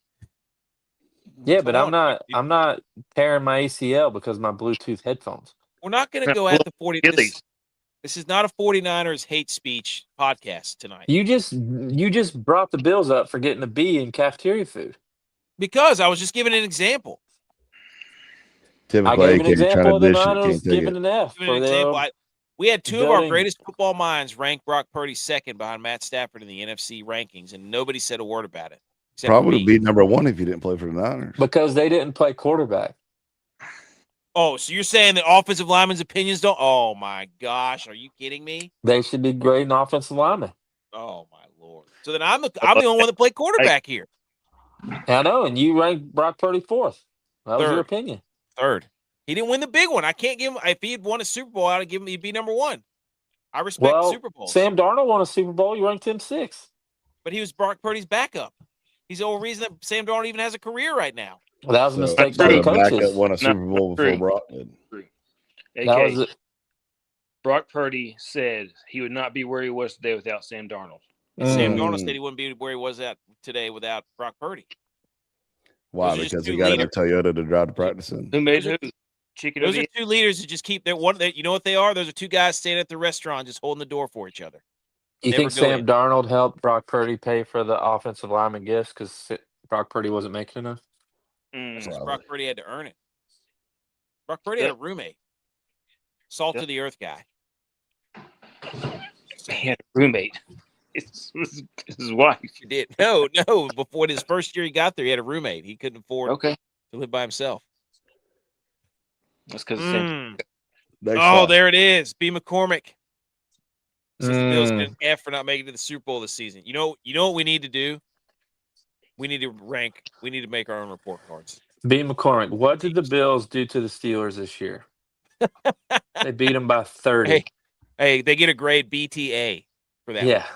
Speaker 2: Yeah,
Speaker 1: Come
Speaker 2: but
Speaker 1: on.
Speaker 2: I'm not tearing my ACL because of my Bluetooth headphones.
Speaker 1: We're not going to go at the 40.
Speaker 4: Achilles.
Speaker 1: This is not a 49ers hate speech podcast tonight.
Speaker 2: You just brought the Bills up for getting a B in cafeteria food.
Speaker 1: Because I was just giving an example.
Speaker 2: I
Speaker 3: Typical
Speaker 2: gave an
Speaker 3: AK trying
Speaker 2: example
Speaker 3: to
Speaker 2: of the
Speaker 3: dish it,
Speaker 2: Niners
Speaker 3: can't take
Speaker 2: giving
Speaker 3: it.
Speaker 2: an F
Speaker 1: Giving
Speaker 2: for
Speaker 1: an example.
Speaker 2: their
Speaker 1: We had two of our
Speaker 2: building.
Speaker 1: greatest football minds rank Brock Purdy second behind Matt Stafford in the NFC rankings, and nobody said a word about it. except for
Speaker 3: Probably
Speaker 1: me.
Speaker 3: would be number one if you didn't play for the Niners.
Speaker 2: because they didn't play quarterback.
Speaker 1: Oh, so you're saying the offensive linemen's opinions don't? Oh my gosh, are you kidding me?
Speaker 2: They should be great in offensive linemen.
Speaker 1: Oh my lord! So then I'm the only one that played quarterback here.
Speaker 2: I know, and you ranked Brock Purdy fourth. That was your
Speaker 1: Third.
Speaker 2: opinion.
Speaker 1: Third. He didn't win the big one. I can't give him. If he had won a Super Bowl, I'd give him. He'd be number one. I respect
Speaker 2: Well,
Speaker 1: Super Bowls,
Speaker 2: Sam Darnold won a Super Bowl. You ranked him sixth.
Speaker 1: but he was Brock Purdy's backup. He's the whole reason that Sam Darnold even has a career right now.
Speaker 2: Well, that was a
Speaker 3: So-
Speaker 2: mistake
Speaker 3: so
Speaker 2: by the
Speaker 3: the backup
Speaker 2: coaches.
Speaker 3: won a
Speaker 4: No,
Speaker 3: Super Bowl before
Speaker 4: true.
Speaker 3: Brock did.
Speaker 2: That
Speaker 4: AK,
Speaker 2: was
Speaker 4: Brock Purdy said he would not be where he was today without Sam Darnold.
Speaker 1: And Sam
Speaker 2: Mm.
Speaker 1: Darnold said he wouldn't be where he was at today without Brock Purdy.
Speaker 3: Why?
Speaker 1: Those are just
Speaker 3: Because he
Speaker 1: two
Speaker 3: got in a
Speaker 1: leaders.
Speaker 3: Toyota to drive to practice in.
Speaker 4: Who made
Speaker 1: Those
Speaker 4: who? Chicken
Speaker 1: Those are
Speaker 4: O'Neal?
Speaker 1: two leaders who just keep their one. You know what they are? Those are two guys standing at the restaurant just holding the door for each other.
Speaker 2: You
Speaker 1: Never
Speaker 2: think
Speaker 1: go
Speaker 2: Sam
Speaker 1: in.
Speaker 2: Darnold helped Brock Purdy pay for the offensive lineman gifts because Brock Purdy wasn't making enough?
Speaker 1: Because
Speaker 3: Probably.
Speaker 1: Brock Purdy had to earn it. Brock Purdy had a roommate, salt
Speaker 4: Yep.
Speaker 1: to the earth guy.
Speaker 4: He had a roommate. It's his wife.
Speaker 1: He did. No. Before his first year he got there, he had a roommate. He couldn't afford
Speaker 4: Okay.
Speaker 1: to live by himself.
Speaker 4: That's because Sam.
Speaker 3: Next
Speaker 1: Oh,
Speaker 3: slide.
Speaker 1: there it is. B. McCormick says the Bills get
Speaker 2: Mm.
Speaker 1: an F for not making it to the Super Bowl this season. You know what we need to do? We need to rank. We need to make our own report cards.
Speaker 2: B. McCormick, what did the Bills do to the Steelers this year? They beat them by 30.
Speaker 1: Hey, they get a grade BTA for that.
Speaker 2: Yeah.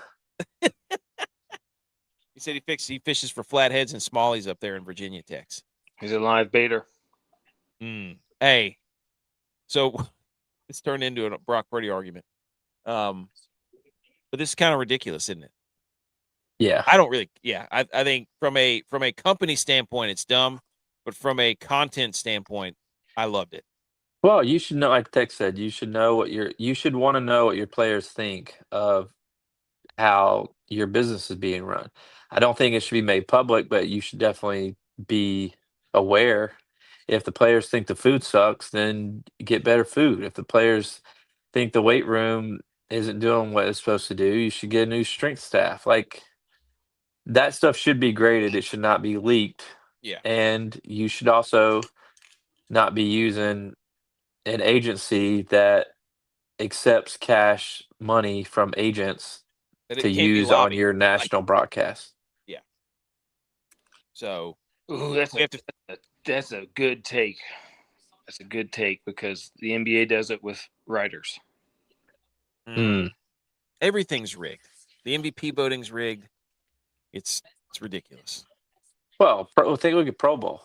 Speaker 1: He said he fishes for flatheads and smallies up there in Virginia, Tex.
Speaker 4: He's a live baiter.
Speaker 1: Hey, so it's turned into a Brock Purdy argument. But this is kind of ridiculous, isn't it?
Speaker 2: Yeah.
Speaker 1: I don't really. Yeah, I think from a company standpoint, it's dumb, but from a content standpoint, I loved it.
Speaker 2: Well, you should know, like Tex said, you should want to know what your players think of how your business is being run. I don't think it should be made public, but you should definitely be aware. If the players think the food sucks, then get better food. If the players think the weight room isn't doing what it's supposed to do, you should get a new strength staff. Like, that stuff should be graded. It should not be leaked.
Speaker 1: Yeah.
Speaker 2: And you should also not be using an agency that accepts cash money from agents
Speaker 1: That it
Speaker 2: to
Speaker 1: can't be
Speaker 2: use on
Speaker 1: lobbied.
Speaker 2: your national broadcast.
Speaker 1: So
Speaker 4: Ooh,
Speaker 1: we have
Speaker 4: that's a good take. That's a good take because the NBA does it with writers.
Speaker 1: everything's rigged. The MVP voting's rigged. It's ridiculous.
Speaker 2: Well, take a look at Pro Bowl.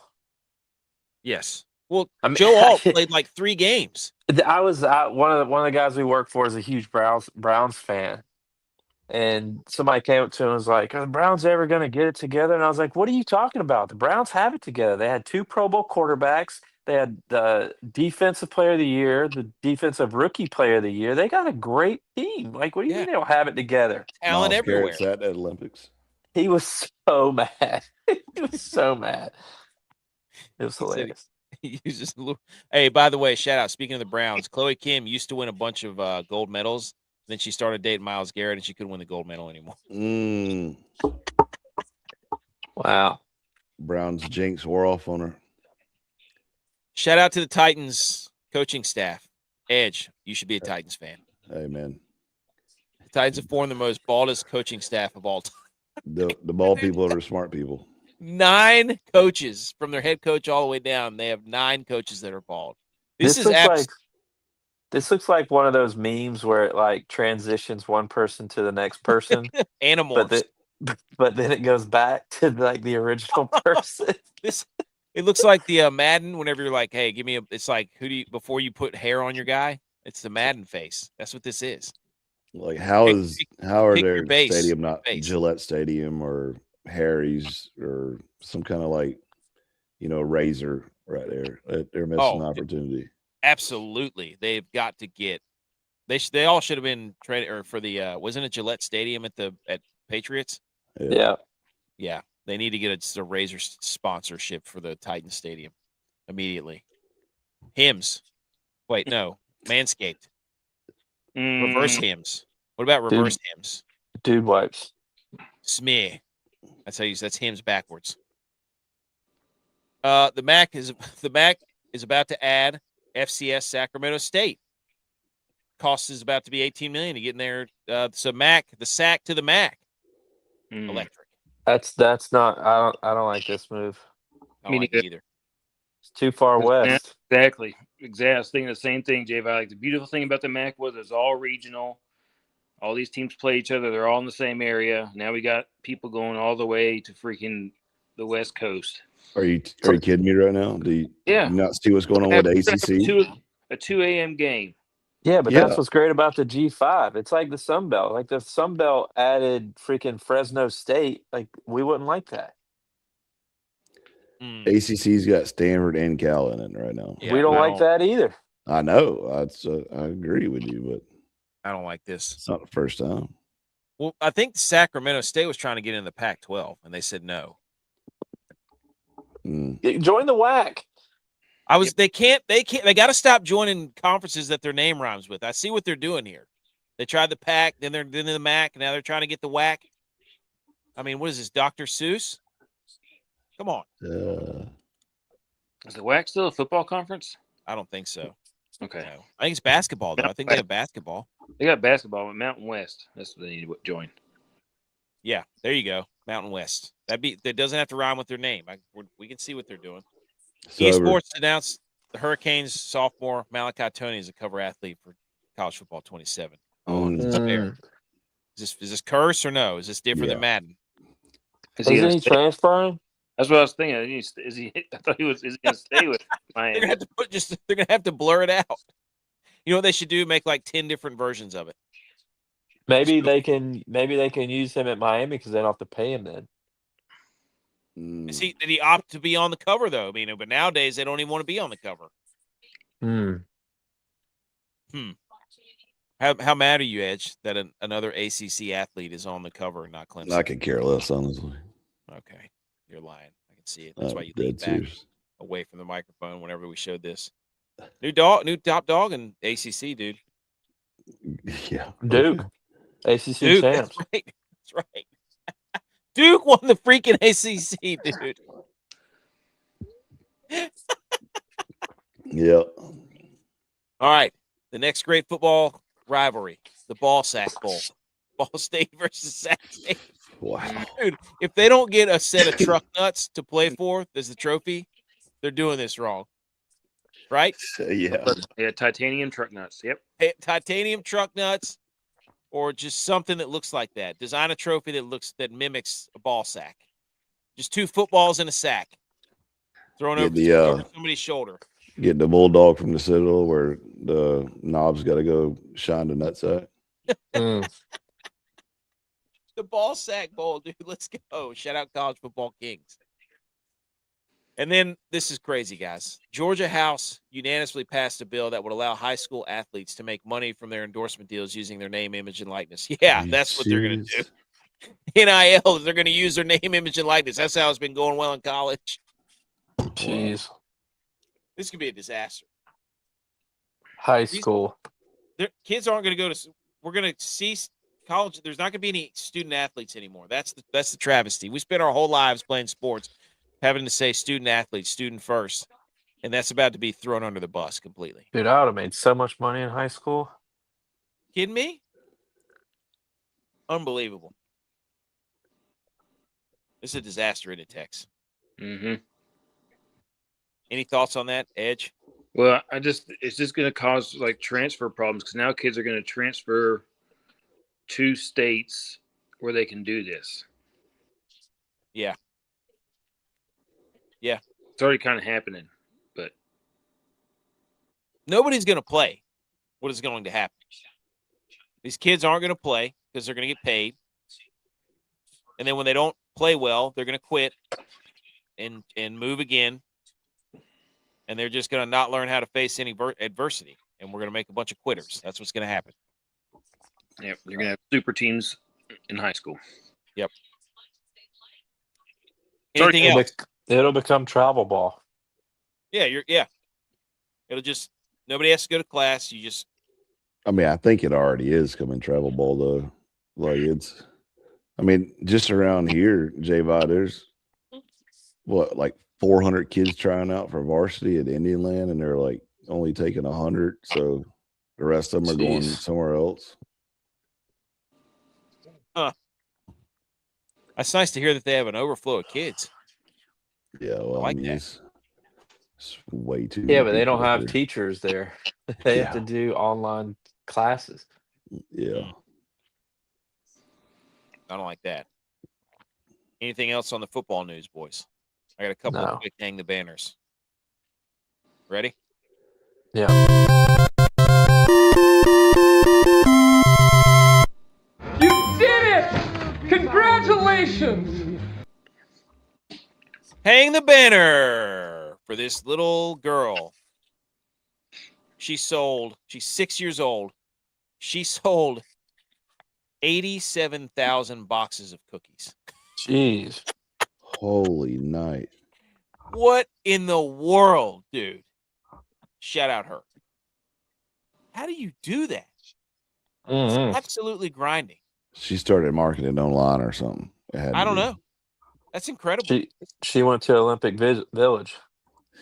Speaker 1: Yes. Well,
Speaker 2: I mean,
Speaker 1: Joe Alt played like 3 games.
Speaker 2: I was one of the guys we work for is a huge Browns fan, and somebody came up to him and was like, "Are the Browns ever going to get it together?" And I was like, "What are you talking about? The Browns have it together. They had 2 Pro Bowl quarterbacks. They had the defensive player of the year, the defensive rookie player of the year. They got a great team. Like, what do you mean they don't have it together?"
Speaker 1: Talent
Speaker 3: Miles
Speaker 1: everywhere.
Speaker 3: Garrett sat at Olympics.
Speaker 2: He was so mad. He was so mad. It was
Speaker 1: He said
Speaker 2: hilarious.
Speaker 1: He was just hey, by the way, shout out. Speaking of the Browns, Chloe Kim used to win a bunch of gold medals. Then she started dating Miles Garrett, and she couldn't win the gold medal anymore.
Speaker 2: Wow.
Speaker 3: Brown's jinx wore off on her.
Speaker 1: Shout out to the Titans coaching staff. Edge, you should be a Titans fan.
Speaker 3: Hey, man.
Speaker 1: The Titans have formed the most baldest coaching staff of all time.
Speaker 3: The ball people are smart people.
Speaker 1: 9 coaches from their head coach all the way down. They have 9 coaches that are bald. This
Speaker 2: looks like one of those memes where it like transitions one person to the next person,
Speaker 1: Animorphs.
Speaker 2: but then it goes back to like the original person.
Speaker 1: It looks like the Madden. Whenever you're like, "Hey, give me a," it's like before you put hair on your guy. It's the Madden face. That's what this is.
Speaker 3: Like how are
Speaker 1: pick your
Speaker 3: their
Speaker 1: base,
Speaker 3: stadium not
Speaker 1: base.
Speaker 3: Gillette Stadium or Harry's or some kind of like, razor right there? They're missing an opportunity.
Speaker 1: Absolutely. They've got to get they all should have been traded or for the wasn't it Gillette Stadium at Patriots?
Speaker 2: Yeah.
Speaker 1: Yeah. They need to get a razor sponsorship for the Titan Stadium immediately. Hymns. Wait, no. Manscaped. Reverse hymns. What about reverse hymns?
Speaker 2: Dude wipes.
Speaker 1: Smear. That's how you that's hymns backwards. The MAC is about to add FCS Sacramento State. Cost is about to be $18 million to get in there. So the SAC to the MAC. Electric.
Speaker 2: That's not. I don't like this move.
Speaker 1: I don't like it either.
Speaker 2: It's too far west.
Speaker 4: Exactly. I was thinking the same thing, Jay. Like the beautiful thing about the MAC was it's all regional. All these teams play each other. They're all in the same area. Now we got people going all the way to freaking the West Coast.
Speaker 3: Are you kidding me right now? Do you not see what's going on with ACC?
Speaker 4: A 2 a.m. game.
Speaker 2: Yeah, but that's what's great about the G5. It's like the Sun Belt. Like the Sun Belt added freaking Fresno State. Like we wouldn't like that.
Speaker 3: ACC's got Stanford and Cal in it right now.
Speaker 2: Yeah, we don't like that either.
Speaker 3: I know. I agree with you, but
Speaker 1: I don't like this.
Speaker 3: It's not the first time.
Speaker 1: Well, I think Sacramento State was trying to get in the Pac-12, and they said no.
Speaker 2: Join the WAC.
Speaker 1: They got to stop joining conferences that their name rhymes with. I see what they're doing here. They tried the Pac, then they're in the MAC, now they're trying to get the WAC. I mean, what is this, Dr. Seuss? Come on.
Speaker 4: Is the WAC still a football conference?
Speaker 1: I don't think so.
Speaker 4: Okay.
Speaker 1: No. I think it's basketball, though. I think they have basketball.
Speaker 4: They got basketball at Mountain West. That's what they need to join.
Speaker 1: Yeah, there you go. Mountain West. That doesn't have to rhyme with their name. We can see what they're doing. Esports announced the Hurricanes sophomore Malachi Tony is a cover athlete for College Football 27. Is this curse or no? Is this different than Madden?
Speaker 2: Is he transferring?
Speaker 4: That's what I was thinking. Is he? I thought he was. Is he going to stay with Miami?
Speaker 1: They're gonna have to blur it out. You know what they should do? Make like 10 different versions of it.
Speaker 2: Maybe they can use him at Miami because they don't have to pay him then.
Speaker 1: Did he opt to be on the cover though? I mean, but nowadays they don't even want to be on the cover. How mad are you, Edge, that another ACC athlete is on the cover and not Clemson?
Speaker 3: I could care less, honestly.
Speaker 1: Okay, you're lying. I can see it. That's why you lean back away from the microphone whenever we showed this. New top dog in ACC, dude.
Speaker 3: Yeah,
Speaker 2: Duke, ACC
Speaker 1: Duke,
Speaker 2: champs.
Speaker 1: That's right. Duke won the freaking ACC, dude.
Speaker 3: Yep.
Speaker 1: All right. The next great football rivalry, the Ball Sack Bowl. Ball State versus Sac State.
Speaker 3: Wow.
Speaker 1: Dude, if they don't get a set of truck nuts to play for as the trophy, they're doing this wrong. Right?
Speaker 3: Yeah.
Speaker 4: Yeah, titanium truck nuts. Yep.
Speaker 1: Hey, titanium truck nuts or just something that looks like that. Design a trophy that mimics a ball sack. Just 2 footballs in a sack. Thrown over somebody's shoulder.
Speaker 3: Get the bulldog from the Citadel where the knob's got to go shine the nutsack.
Speaker 1: The Ball Sack Bowl, dude. Let's go. Shout out College Football Kings. And then this is crazy, guys. Georgia House unanimously passed a bill that would allow high school athletes to make money from their endorsement deals using their name, image, and likeness. Yeah, that's what they're going to do. NIL, they're going to use their name, image, and likeness. That's how it's been going well in college.
Speaker 2: Jeez.
Speaker 1: This could be a disaster.
Speaker 2: High school.
Speaker 1: Kids aren't going to go to – we're going to cease college. There's not going to be any student athletes anymore. That's the travesty. We spent our whole lives playing sports, having to say student athletes, student first, and that's about to be thrown under the bus completely.
Speaker 2: Dude, I would have made so much money in high school.
Speaker 1: Kidding me? Unbelievable. This is a disaster in it, Tex.
Speaker 4: Mm-hmm.
Speaker 1: Any thoughts on that, Edge?
Speaker 4: Well, it's just going to cause like transfer problems because now kids are going to transfer to states where they can do this.
Speaker 1: Yeah. Yeah.
Speaker 4: It's already kind of happening, but
Speaker 1: nobody's going to play what is going to happen. These kids aren't going to play because they're going to get paid. And then when they don't play well, they're going to quit and move again. And they're just going to not learn how to face any adversity. And we're going to make a bunch of quitters. That's what's going to happen.
Speaker 4: Yep, you're going to have super teams in high school.
Speaker 1: Yep. Anything else?
Speaker 2: It'll become travel ball.
Speaker 1: Yeah, It'll just nobody has to go to class. You just.
Speaker 3: I mean, I think it already is coming travel ball though. Like it's. I mean, just around here, J.V., there's what, like 400 kids trying out for varsity at Indian Land, and they're like only taking 100. So the rest of them are going somewhere else.
Speaker 1: That's nice to hear that they have an overflow of kids.
Speaker 3: Yeah, well, I mean, it's way too.
Speaker 2: Yeah, but they don't have teachers there. They have to do online classes.
Speaker 3: Yeah.
Speaker 1: I don't like that. Anything else on the football news, boys? I got a couple of quick hang the banners. Ready?
Speaker 2: Yeah.
Speaker 5: You did it! Congratulations!
Speaker 1: Hang the banner for this little girl. She's 6 years old. She sold 87,000 boxes of cookies.
Speaker 2: Jeez.
Speaker 3: Holy night.
Speaker 1: What in the world, dude? Shout out her. How do you do that? It's absolutely grinding.
Speaker 3: She started marketing online or something.
Speaker 1: I don't know. That's incredible.
Speaker 2: She went to Olympic Village.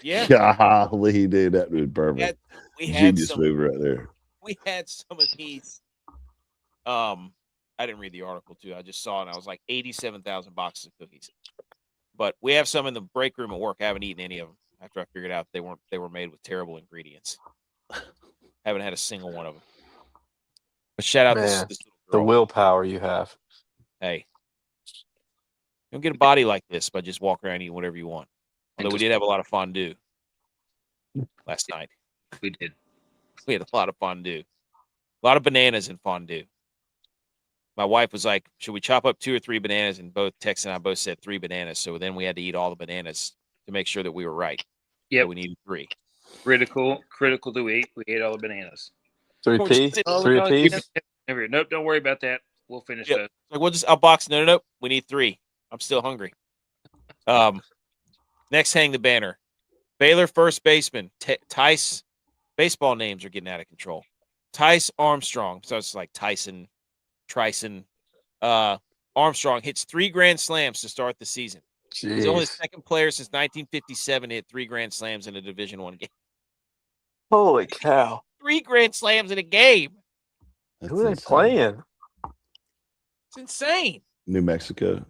Speaker 1: Yeah.
Speaker 3: Golly, dude, that was perfect.
Speaker 1: We had
Speaker 3: Genius move right there.
Speaker 1: We had some of these. I didn't read the article too. I just saw it and I was like 87,000 boxes of cookies. But we have some in the break room at work. I haven't eaten any of them after I figured out they were made with terrible ingredients. Haven't had a single one of them. But shout out this little girl.
Speaker 2: The willpower you have.
Speaker 1: Hey, you don't get a body like this by just walking around eating whatever you want. Although we did have a lot of fondue last night.
Speaker 4: We did.
Speaker 1: We had a lot of fondue. A lot of bananas in fondue. My wife was like, should we chop up 2 or 3 bananas? And both Tex and I both said 3 bananas. So then we had to eat all the bananas to make sure that we were right.
Speaker 4: Yeah,
Speaker 1: so we needed 3.
Speaker 4: Critical to eat. We ate all the bananas.
Speaker 2: 3 piece? 3 piece?
Speaker 4: Nope, don't worry about that. We'll finish those.
Speaker 1: Like I'll box. No. We need 3. I'm still hungry. Next, hang the banner. Baylor first baseman Tice. Baseball names are getting out of control. Tice Armstrong. So it's like Tyson. Armstrong hits 3 grand slams to start the season.
Speaker 2: Jeez.
Speaker 1: He's only the second player since 1957 to hit 3 grand slams in a Division I game.
Speaker 2: Holy cow.
Speaker 1: 3 grand slams in a game.
Speaker 2: Who are they playing?
Speaker 1: It's insane.
Speaker 3: New Mexico.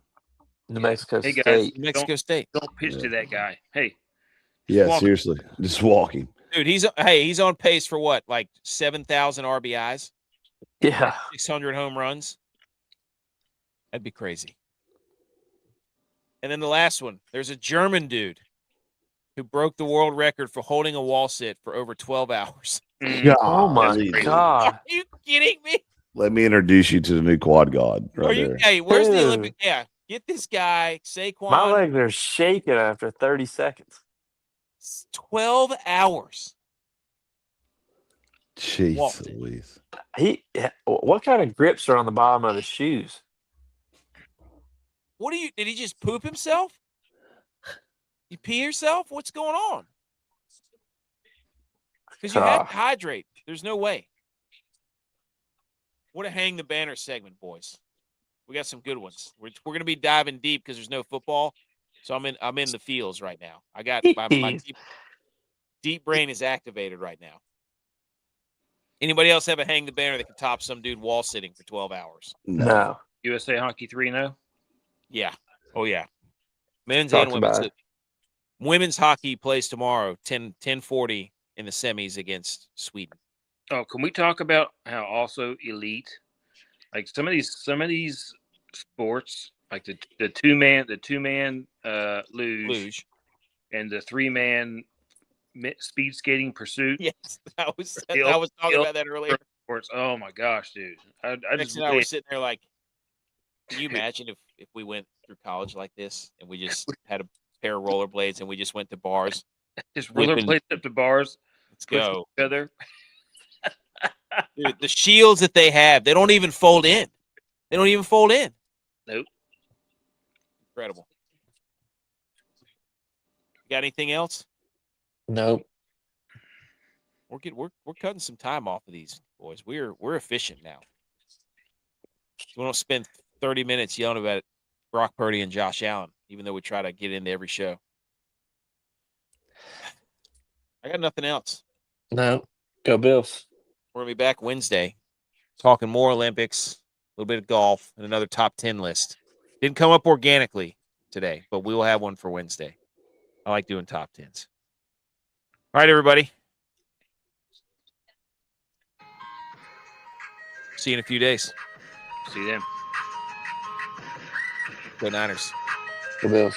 Speaker 2: New Mexico
Speaker 4: Hey,
Speaker 2: State.
Speaker 4: guys,
Speaker 1: New Mexico State.
Speaker 4: Don't pitch to that guy. Hey.
Speaker 3: Yeah, seriously. Just walking.
Speaker 1: Dude, he's on pace for what? Like 7,000 RBIs?
Speaker 2: Yeah.
Speaker 1: 600 home runs? That'd be crazy. And then the last one, there's a German dude who broke the world record for holding a wall sit for over 12 hours.
Speaker 2: Oh my God.
Speaker 1: Are you kidding me?
Speaker 3: Let me introduce you to the new quad god right there.
Speaker 1: Hey, where's the Olympic? Yeah, get this guy, Saquon.
Speaker 2: My legs are shaking after 30 seconds.
Speaker 1: 12 hours.
Speaker 3: Jeez Louise.
Speaker 2: What kind of grips are on the bottom of his shoes?
Speaker 1: Did he just poop himself? You pee yourself? What's going on? Because you have to hydrate. There's no way. What a hang the banner segment, boys. We got some good ones. We're going to be diving deep because there's no football. So I'm in the fields right now. I got my deep brain is activated right now. Anybody else have a hang the banner that can top some dude wall sitting for 12 hours?
Speaker 2: No.
Speaker 4: USA Hockey 3-0?
Speaker 1: Yeah. Oh, yeah. Men's and women's. Women's hockey plays tomorrow, 10:40 in the semis against Sweden.
Speaker 4: Oh, can we talk about how also elite, like some of these sports, like the two man luge and the 3-man speed skating pursuit?
Speaker 1: Yes, I was talking about that earlier.
Speaker 4: Sports. Oh my gosh, dude! I
Speaker 1: Next
Speaker 4: just
Speaker 1: and I were
Speaker 4: wait.
Speaker 1: sitting there like, can you imagine if we went through college like this and we just had a pair of rollerblades and we just went to bars?
Speaker 4: Just
Speaker 1: whipping-
Speaker 4: rollerblades up to bars,
Speaker 1: Let's
Speaker 4: pushing
Speaker 1: go.
Speaker 4: each other.
Speaker 1: Dude, the shields that they have, they don't even fold in. They don't even fold in.
Speaker 4: Nope.
Speaker 1: Incredible. Got anything else?
Speaker 2: Nope.
Speaker 1: We're cutting some time off of these boys. We're efficient now. We don't spend 30 minutes yelling about Brock Purdy and Josh Allen, even though we try to get into every show. I got nothing else.
Speaker 2: No. Go Bills.
Speaker 1: We're gonna be back Wednesday, talking more Olympics, a little bit of golf, and another top 10 list. Didn't come up organically today, but we will have one for Wednesday. I like doing top 10s. All right, everybody. See you in a few days.
Speaker 4: See them.
Speaker 1: Go Niners.
Speaker 2: Go Bills.